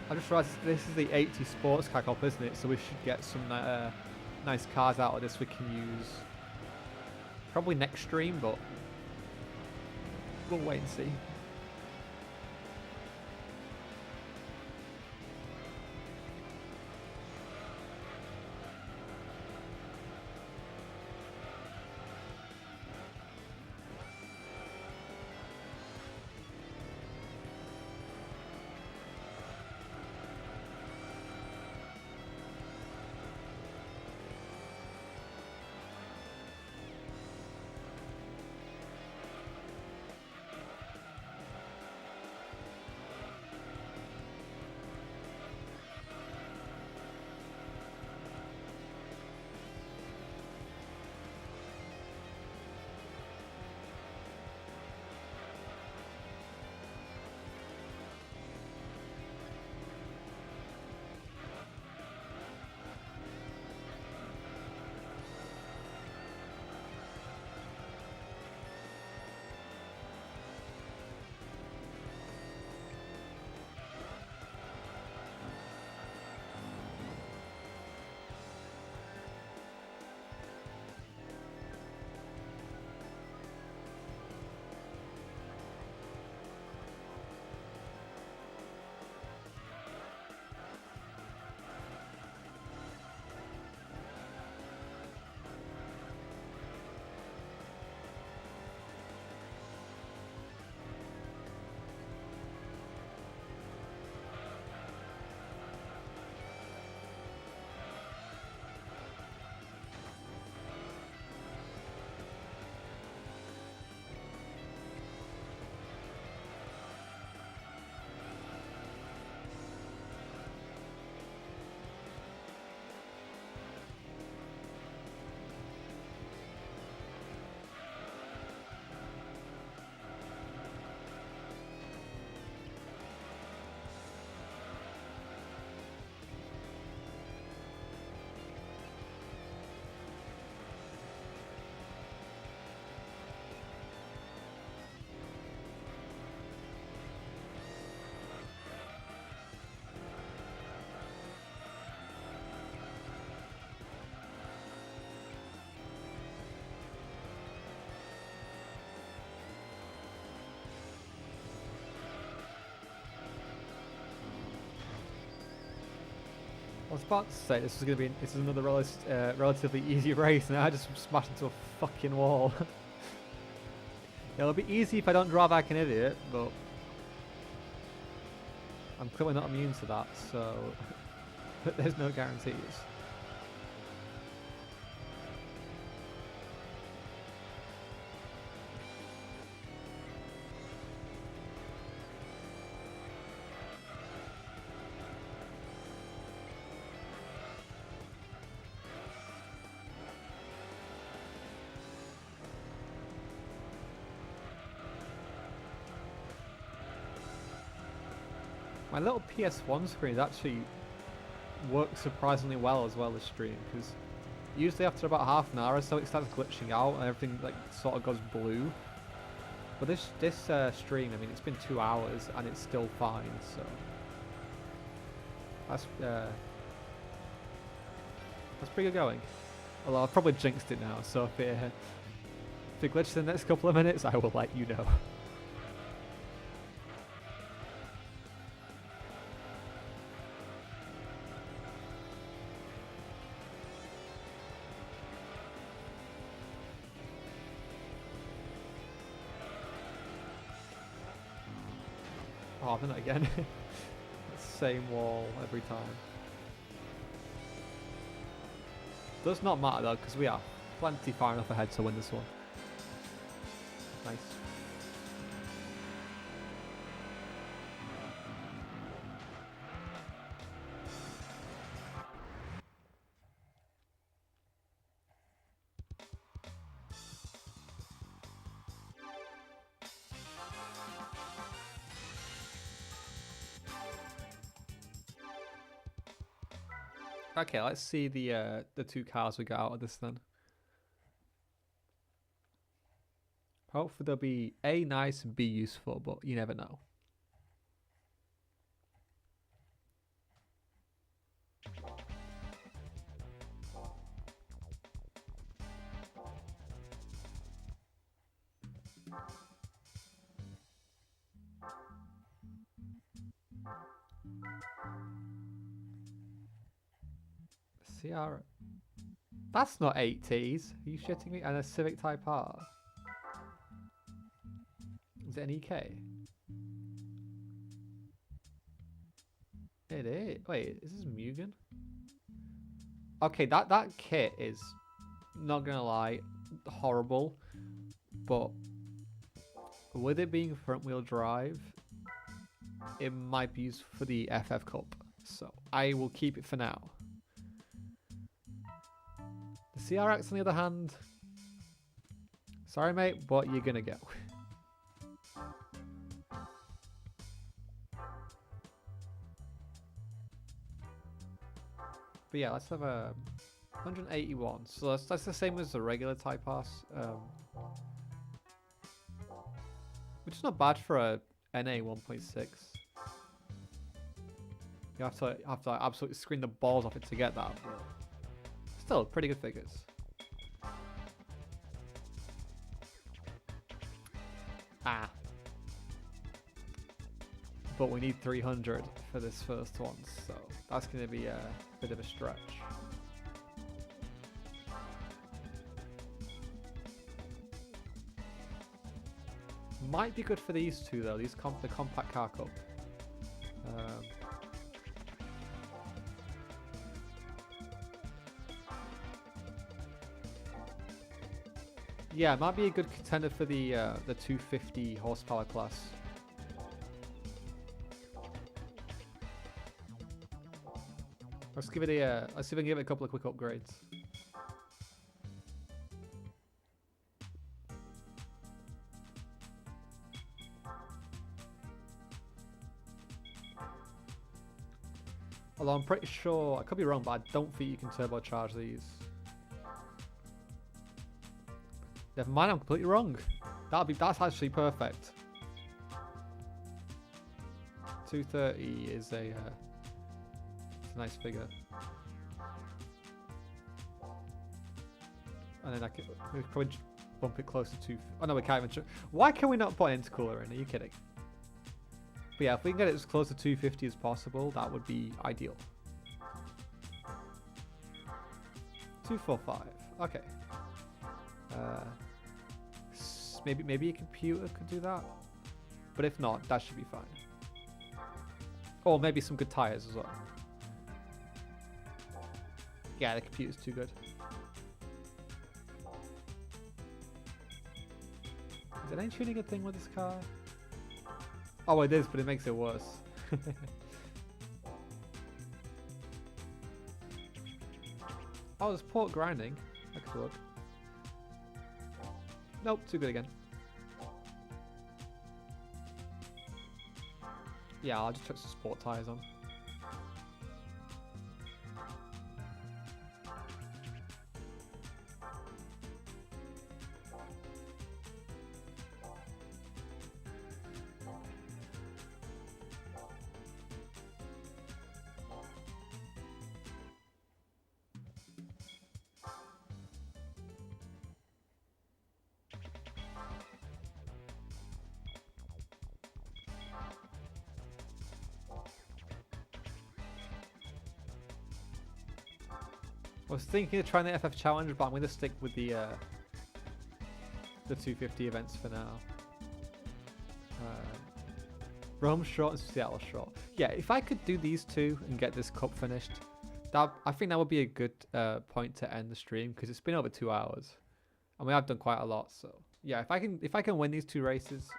[SPEAKER 1] I just realised this is the 80 sports car comp, isn't it? So we should get some nice cars out of this we can use. Probably next stream, but we'll wait and see. I was about to say this is another relatively easy race, and I just smashed into a fucking wall. It'll be easy if I don't drive like an idiot, but I'm clearly not immune to that, so there's no guarantees. My little PS1 screen actually works surprisingly well as stream, because usually after about half an hour or so it starts glitching out and everything like sort of goes blue. But this stream, I mean, it's been 2 hours and it's still fine, so that's pretty good going. Although I've probably jinxed it now, so if it glitches in the next couple of minutes, I will let you know. Oh, I've done it again. Same wall every time. Does not matter though, because we are plenty far enough ahead to win this one. Nice. Okay, let's see the 2 cars we got out of this then. Hopefully they'll be A, nice, and B, useful, but you never know. CR. That's not 8Ts. Are you shitting me? And a Civic Type R. Is it an EK? It is. Wait, is this Mugen? Okay, that kit is, not gonna lie, horrible. But with it being front wheel drive, it might be used for the FF Cup. So I will keep it for now. The CRX, on the other hand, sorry mate, but you're gonna go. But yeah, let's have a 181. So that's the same as the regular Type R, which is not bad for a NA 1.6. You have to absolutely screen the balls off it to get that. But still, pretty good figures. Ah. But we need 300 for this first one, so that's going to be a bit of a stretch. Might be good for these two though, the Compact Car Cup. Yeah, it might be a good contender for the 250 horsepower class. Let's give it let's see if we can give it a couple of quick upgrades. Although I'm pretty sure, I could be wrong, but I don't think you can turbocharge these. Never mind, I'm completely wrong. That's actually perfect. 230 is a it's a nice figure. And then we could probably bump it closer to. Oh no, we can't even. Why can we not put an intercooler in? Are you kidding? But yeah, if we can get it as close to 250 as possible, that would be ideal. 245. Okay. Maybe a computer could do that, but if not, that should be fine. Or maybe some good tires as well. Yeah, the computer's too good. Is any tuning a thing with this car? Oh, it is, but it makes it worse. Oh, there's port grinding. That could work. Nope, too good again. Yeah, I'll just chuck some sport tires on. I was thinking of trying the FF challenge, but I'm going to stick with the 250 events for now. Rome short and Seattle short. Yeah, if I could do these two and get this cup finished, I think that would be a good point to end the stream, because it's been over 2 hours, and we have done quite a lot. So yeah, if I can win these two races,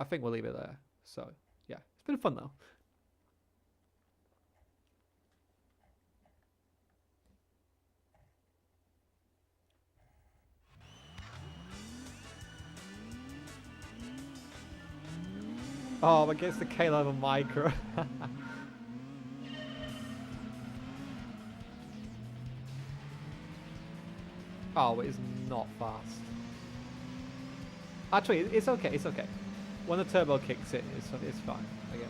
[SPEAKER 1] I think we'll leave it there. So yeah, it's been fun though. Oh, against the K-level micro. Oh, it is not fast. Actually, it's okay. It's okay. When the turbo kicks in, it's fine, I guess.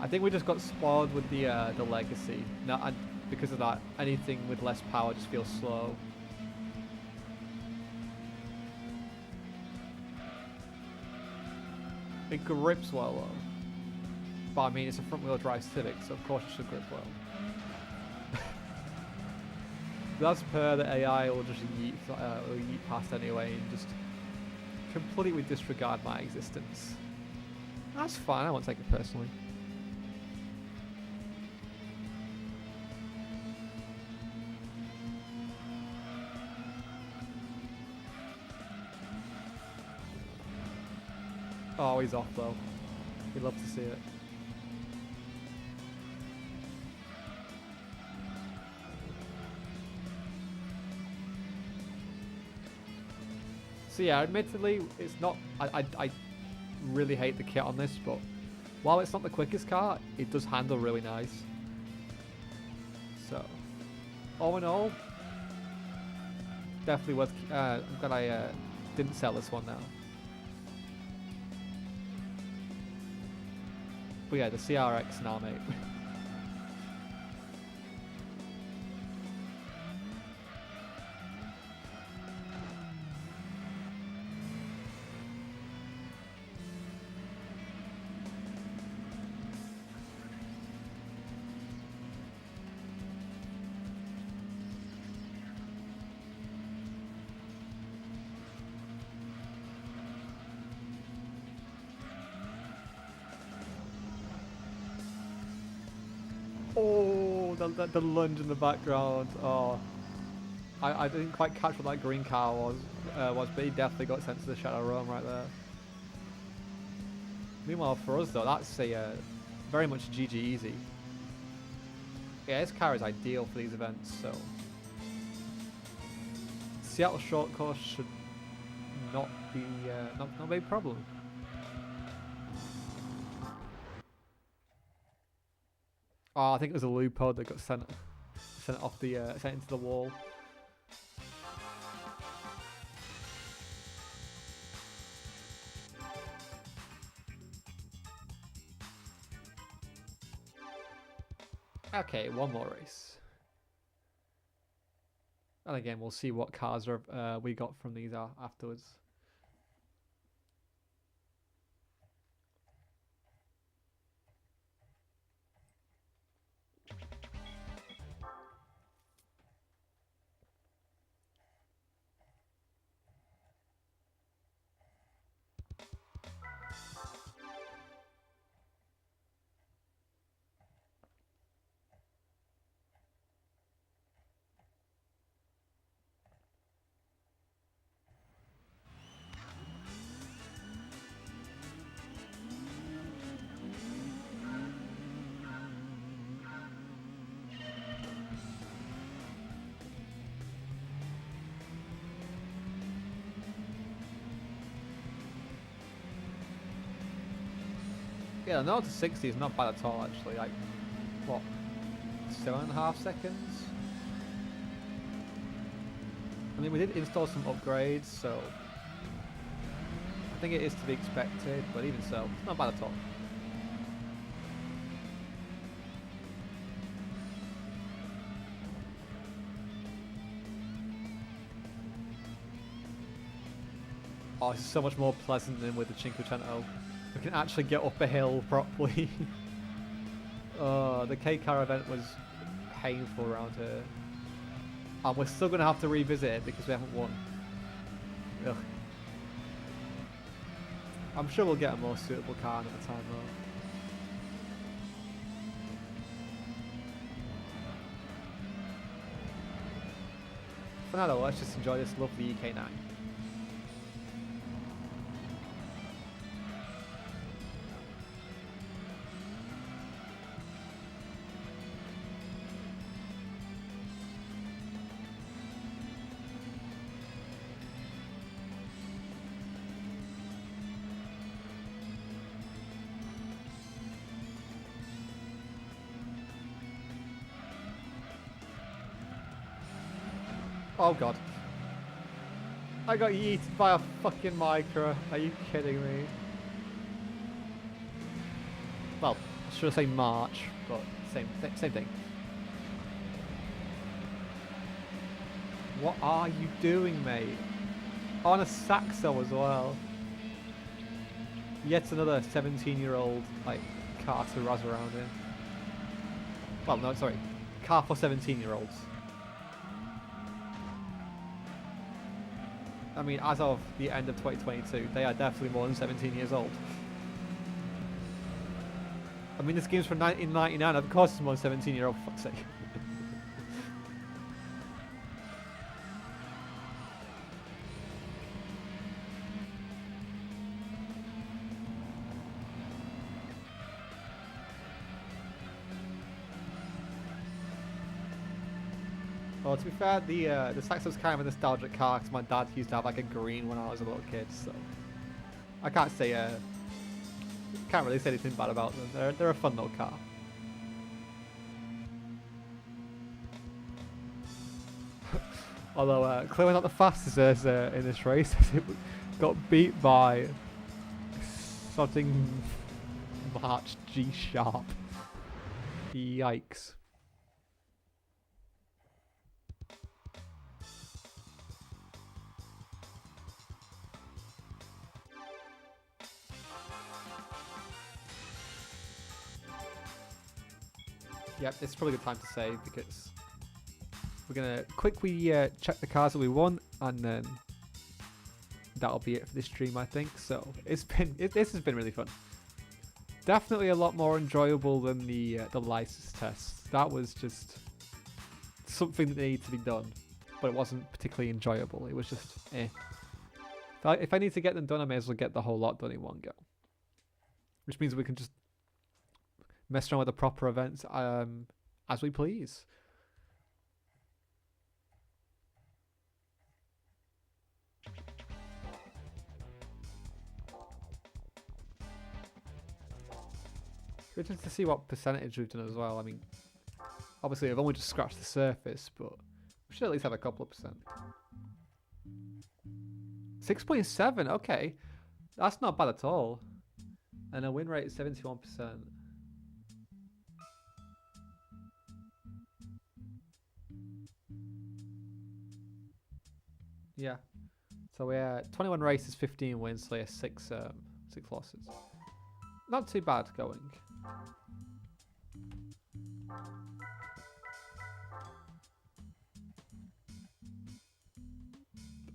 [SPEAKER 1] I think we just got spoiled with the legacy. No, because of that, anything with less power just feels slow. It grips well though. But I mean, it's a front-wheel drive Civic, so of course it should grip well. That's per the AI will just yeet past anyway and just completely disregard my existence. That's fine, I won't take it personally. Oh, he's off though. We'd love to see it. So yeah, admittedly, it's not. I really hate the kit on this, but while it's not the quickest car, it does handle really nice. So, all in all, definitely worth. I'm glad I didn't sell this one now. But yeah, the CRX now, mate. Oh, the lunge in the background. Oh, I didn't quite catch what that green car was, but he definitely got sent to the Shadow Realm right there. Meanwhile, for us though, that's a very much GG easy. Yeah, this car is ideal for these events. So, Seattle short course should not be not be a problem. Oh, I think it was a loophole that got sent off the sent into the wall. Okay, one more race, and again we'll see what cars are, we got from these afterwards. Yeah, the 0 to 60 is not bad at all, actually. Like, what, 7.5 seconds? I mean, we did install some upgrades, so I think it is to be expected, but even so, it's not bad at all. Oh, it's so much more pleasant than with the Cinquecento. We can actually get up a hill properly. The K-Car event was painful around here. And we're still going to have to revisit it because we haven't won. Ugh. I'm sure we'll get a more suitable car another time though. For now though, let's just enjoy this lovely EK9. Oh god. I got yeeted by a fucking micro. Are you kidding me? Well, should I say March, but same thing. What are you doing, mate? On a Saxo as well. Yet another 17-year-old like car to razz around in. Well, no, sorry. Car for 17-year-olds. I mean, as of the end of 2022, they are definitely more than 17 years old. I mean, this game's from 1999, of course it's more than 17-year-old, for fuck's sake. Well, to be fair, the Saxo's kind of a nostalgic car because my dad used to have like a green when I was a little kid, so I can't say can't really say anything bad about them. They're a fun little car. Although clearly not the fastest in this race, as it got beat by sodding March G Sharp. Yikes. Yep, it's probably a good time to save because we're gonna quickly check the cars that we won, and then that'll be it for this stream, I think. So this has been really fun. Definitely a lot more enjoyable than the license test. That was just something that needed to be done, but it wasn't particularly enjoyable. It was just eh. If I need to get them done, I may as well get the whole lot done in one go, which means we can just mess around with the proper events as we please. Good to see what percentage we've done as well. I mean, obviously I've only just scratched the surface, but we should at least have a couple of percent. 6.7, okay. That's not bad at all. And a win rate is 71%. Yeah. So we're 21 races, 15 wins, so yeah, 6 losses. Not too bad going.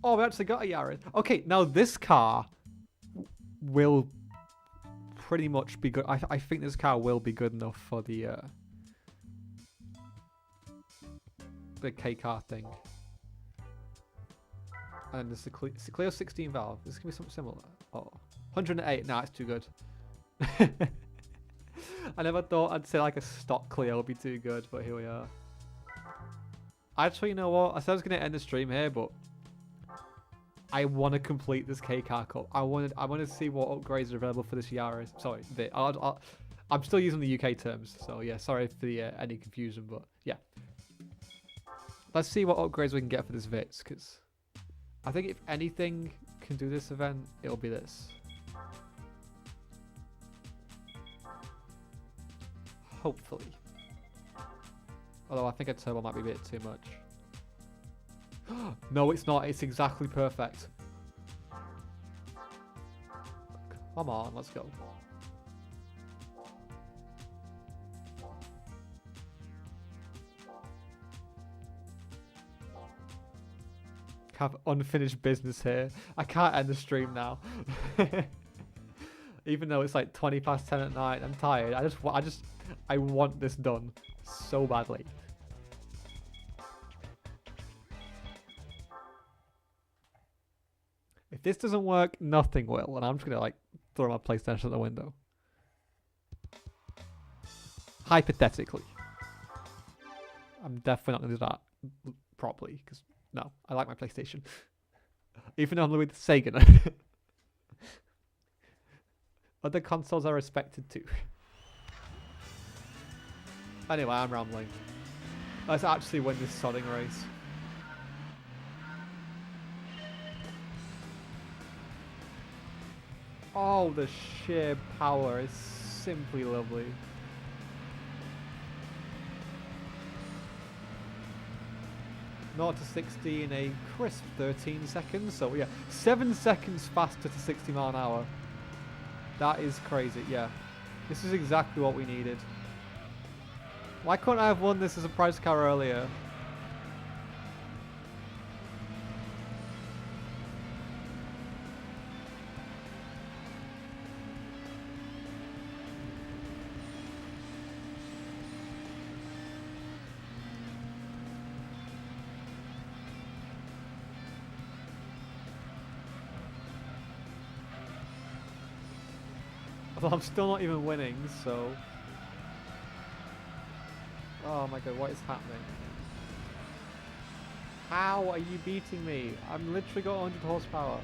[SPEAKER 1] Oh, we actually got a Yaris. Okay, now this car will pretty much be good. I think this car will be good enough for the K car thing. And there's the Clio 16 valve. This can be something similar. Oh, 108. Nah, it's too good. I never thought I'd say like a stock Clio would be too good, but here we are. Actually, you know what? I said I was going to end the stream here, but I want to complete this K-Car Cup. I want to see what upgrades are available for this Yaris. Sorry, I'm still using the UK terms, so yeah, sorry for the, any confusion, but yeah. Let's see what upgrades we can get for this Vitz, because I think if anything can do this event, it'll be this. Hopefully. Although I think a turbo might be a bit too much. No, it's not. It's exactly perfect. Come on, let's go. Have unfinished business here. I can't end the stream now. Even though it's like 20 past 10 at night, I'm tired. I want this done so badly. If this doesn't work, nothing will, and I'm just gonna like throw my PlayStation out the window. Hypothetically. I'm definitely not gonna do that properly, because no, I like my PlayStation. Even though I'm with Sega. Other consoles are respected too. Anyway, I'm rambling. Let's actually win this sodding race. Oh, the sheer power is simply lovely. Not to 60 in a crisp 13 seconds. So yeah, 7 seconds faster to 60 mile an hour. That is crazy. Yeah, this is exactly what we needed. Why couldn't I have won this as a prize car earlier? Well, I'm still not even winning, so... Oh my god, what is happening? How are you beating me? I'm literally got 100 horsepower.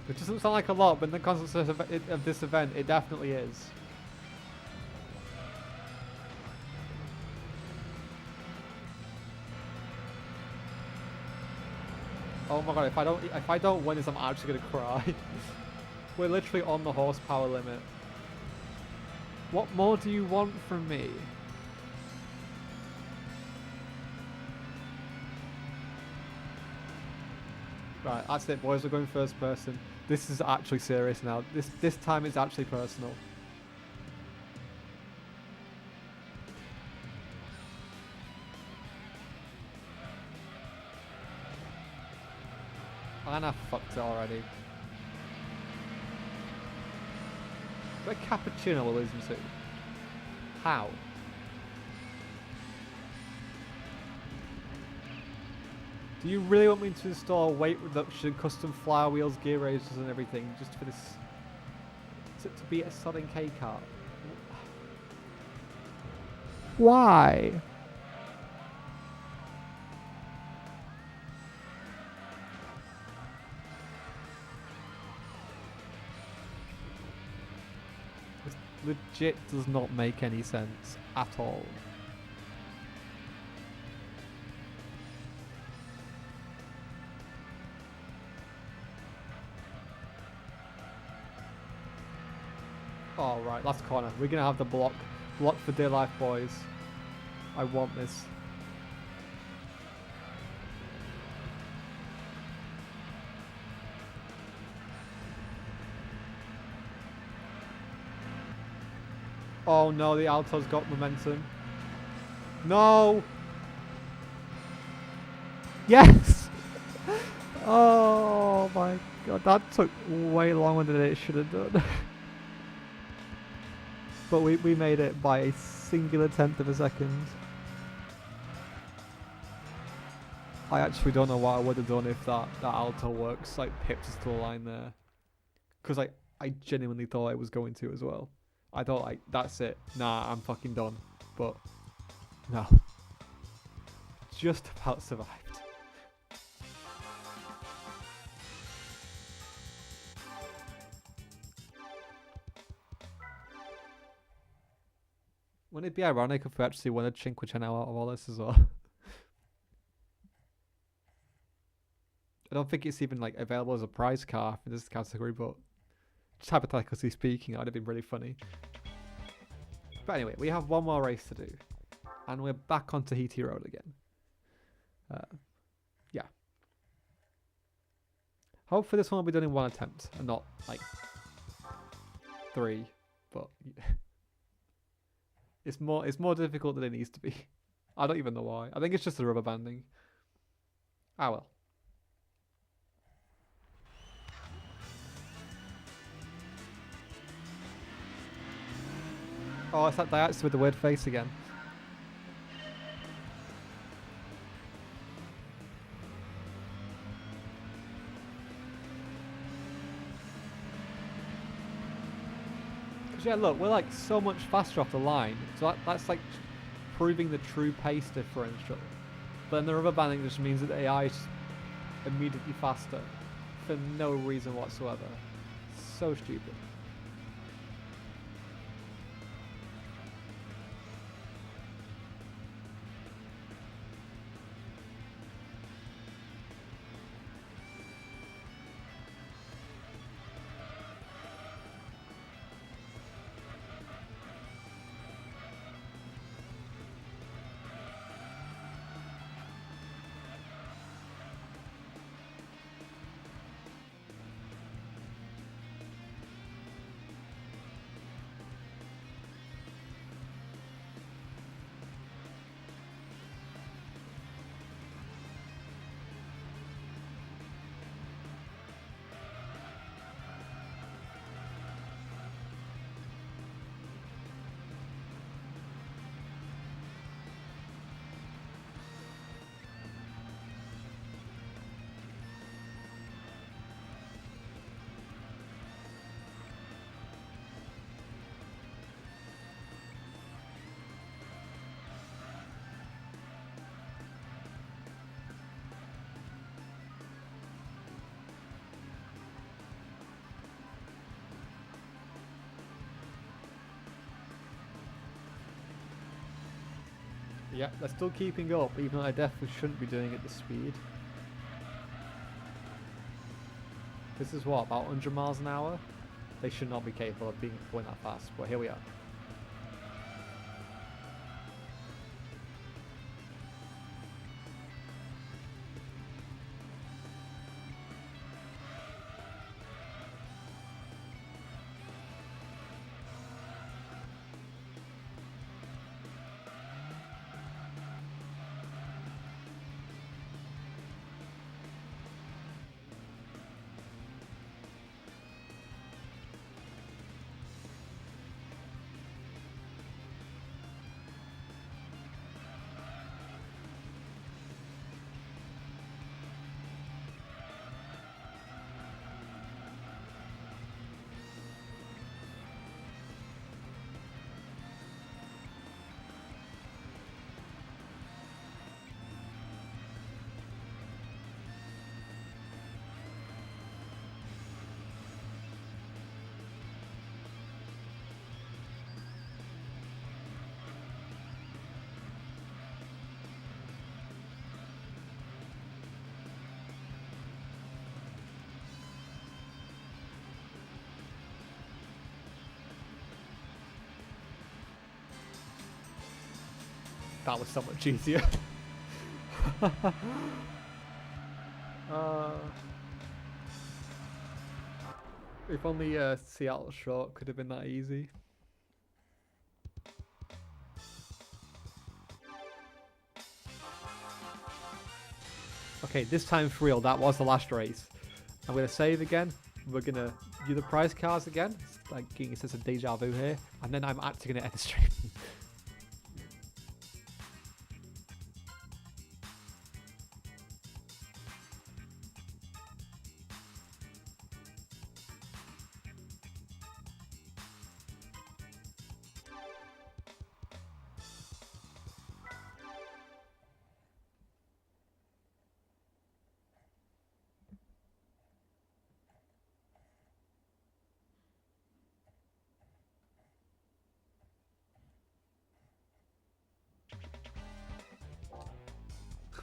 [SPEAKER 1] It doesn't sound like a lot, but in the context of this event, it definitely is. Oh my god, if I don't win this, I'm actually gonna cry. We're literally on the horsepower limit. What more do you want from me? Right, that's it, boys. We're going first person. This is actually serious now. This time is actually personal. And I fucked it already. But a cappuccino we're losing to. How? Do you really want me to install weight reduction, custom flywheels, gear raises and everything just for this... to beat a sodding K-car? Why? This legit does not make any sense at all. Oh, right, last corner. We're going to have the block. Block for dear life, boys. I want this. Oh no, the Alto's got momentum. No! Yes! Oh my god, that took way longer than it should have done. But we made it by a singular tenth of a second. I actually don't know what I would have done if that Alto works, like pipped us to the line there. Because I genuinely thought it was going to as well. I thought like, that's it. Nah, I'm fucking done. But, no. Just about survived. Wouldn't it be ironic if we actually won a Cinque Cento out of all this as well? I don't think it's even like available as a prize car in this category, but just hypothetically speaking, it would have been really funny. But anyway, we have one more race to do, and we're back on Tahiti Road again. Yeah. Hopefully this one will be done in one attempt and not like 3. But it's more difficult than it needs to be. I don't even know why. I think it's just the rubber banding. Ah well. Oh, it's that Daihatsu with the weird face again. Because yeah, look, we're like so much faster off the line. So that's like proving the true pace differential. But then the rubber banding just means that the AI is immediately faster for no reason whatsoever. So stupid. Yeah, they're still keeping up, even though I definitely shouldn't be doing it at this speed. This is what, about 100 miles an hour? They should not be capable of going that fast, but here we are. That was so much easier. If only Seattle short could have been that easy. Okay, this time for real, that was the last race. I'm going to save again. We're going to do the prize cards again. It's like getting a sense of deja vu here. And then I'm actually going to end the stream.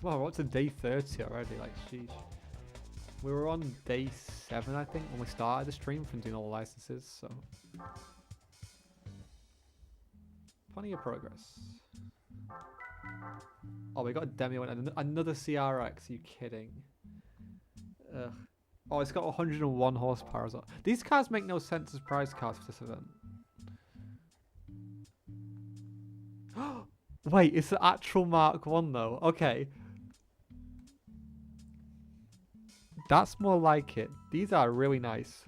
[SPEAKER 1] Wow, we're up to day 30 already, like, sheesh. We were on day 7, I think, when we started the stream from doing all the licenses, so... Plenty of progress. Oh, we got a demo and another CRX, are you kidding? Ugh. Oh, it's got 101 horsepower as well. These cars make no sense as prize cars for this event. Wait, it's the actual Mark 1 though. Okay. That's more like it. These are really nice.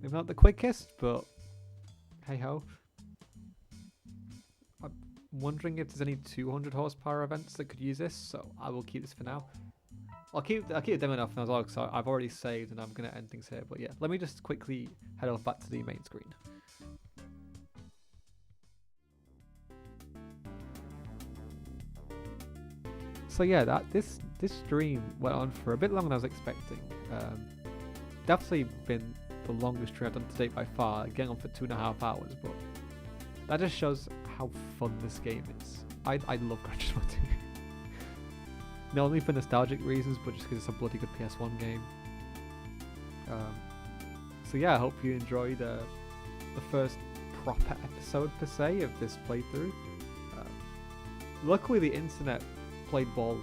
[SPEAKER 1] They're not the quickest, but hey ho. I'm wondering if there's any 200 horsepower events that could use this, so I will keep this for now. I'll keep the demo enough as well, because I've already saved and I'm going to end things here. But yeah, let me just quickly head off back to the main screen. So yeah, this stream went on for a bit longer than I was expecting. Definitely been the longest stream I've done to date by far, getting on for 2.5 hours, but that just shows how fun this game is. I love Gran Turismo 2. Not only for nostalgic reasons, but just because it's a bloody good PS1 game. So yeah, I hope you enjoyed the first proper episode per se of this playthrough. Luckily the internet played ball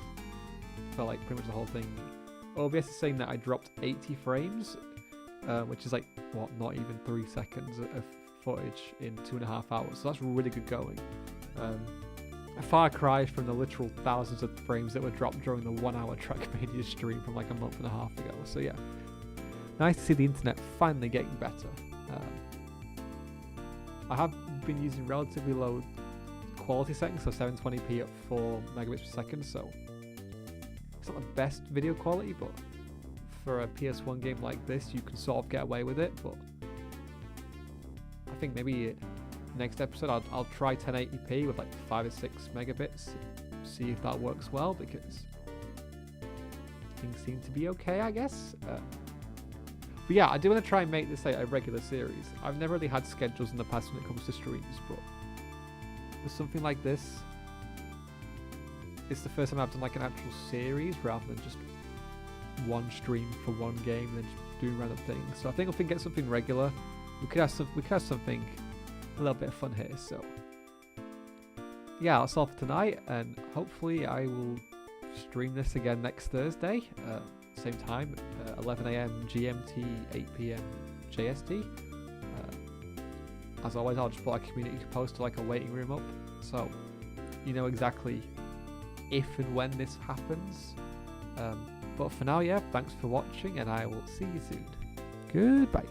[SPEAKER 1] for like pretty much the whole thing. OBS is saying that I dropped 80 frames, which is like, what, not even 3 seconds of footage in 2.5 hours. So that's really good going. A far cry from the literal thousands of frames that were dropped during the 1 hour Trackmania stream from like a month and a half ago. So yeah, nice to see the internet finally getting better. I have been using relatively low quality settings, so 720p at 4 megabits per second, so it's not the best video quality, but for a PS1 game like this you can sort of get away with it. But I think maybe next episode I'll try 1080p with like 5 or 6 megabits, see if that works well, because things seem to be okay, I guess. But yeah, I do want to try and make this like a regular series. I've never really had schedules in the past when it comes to streams, but with something like this, it's the first time I've done like an actual series rather than just one stream for one game and then just doing random things. So I think if we can get something regular, we could have something a little bit of fun here. So yeah, that's all for tonight, and hopefully I will stream this again next Thursday, same time, 11 AM GMT, 8 PM JST. As always, I'll just put a community post to like a waiting room up, so you know exactly if and when this happens. But for now, yeah, thanks for watching, and I will see you soon. Goodbye.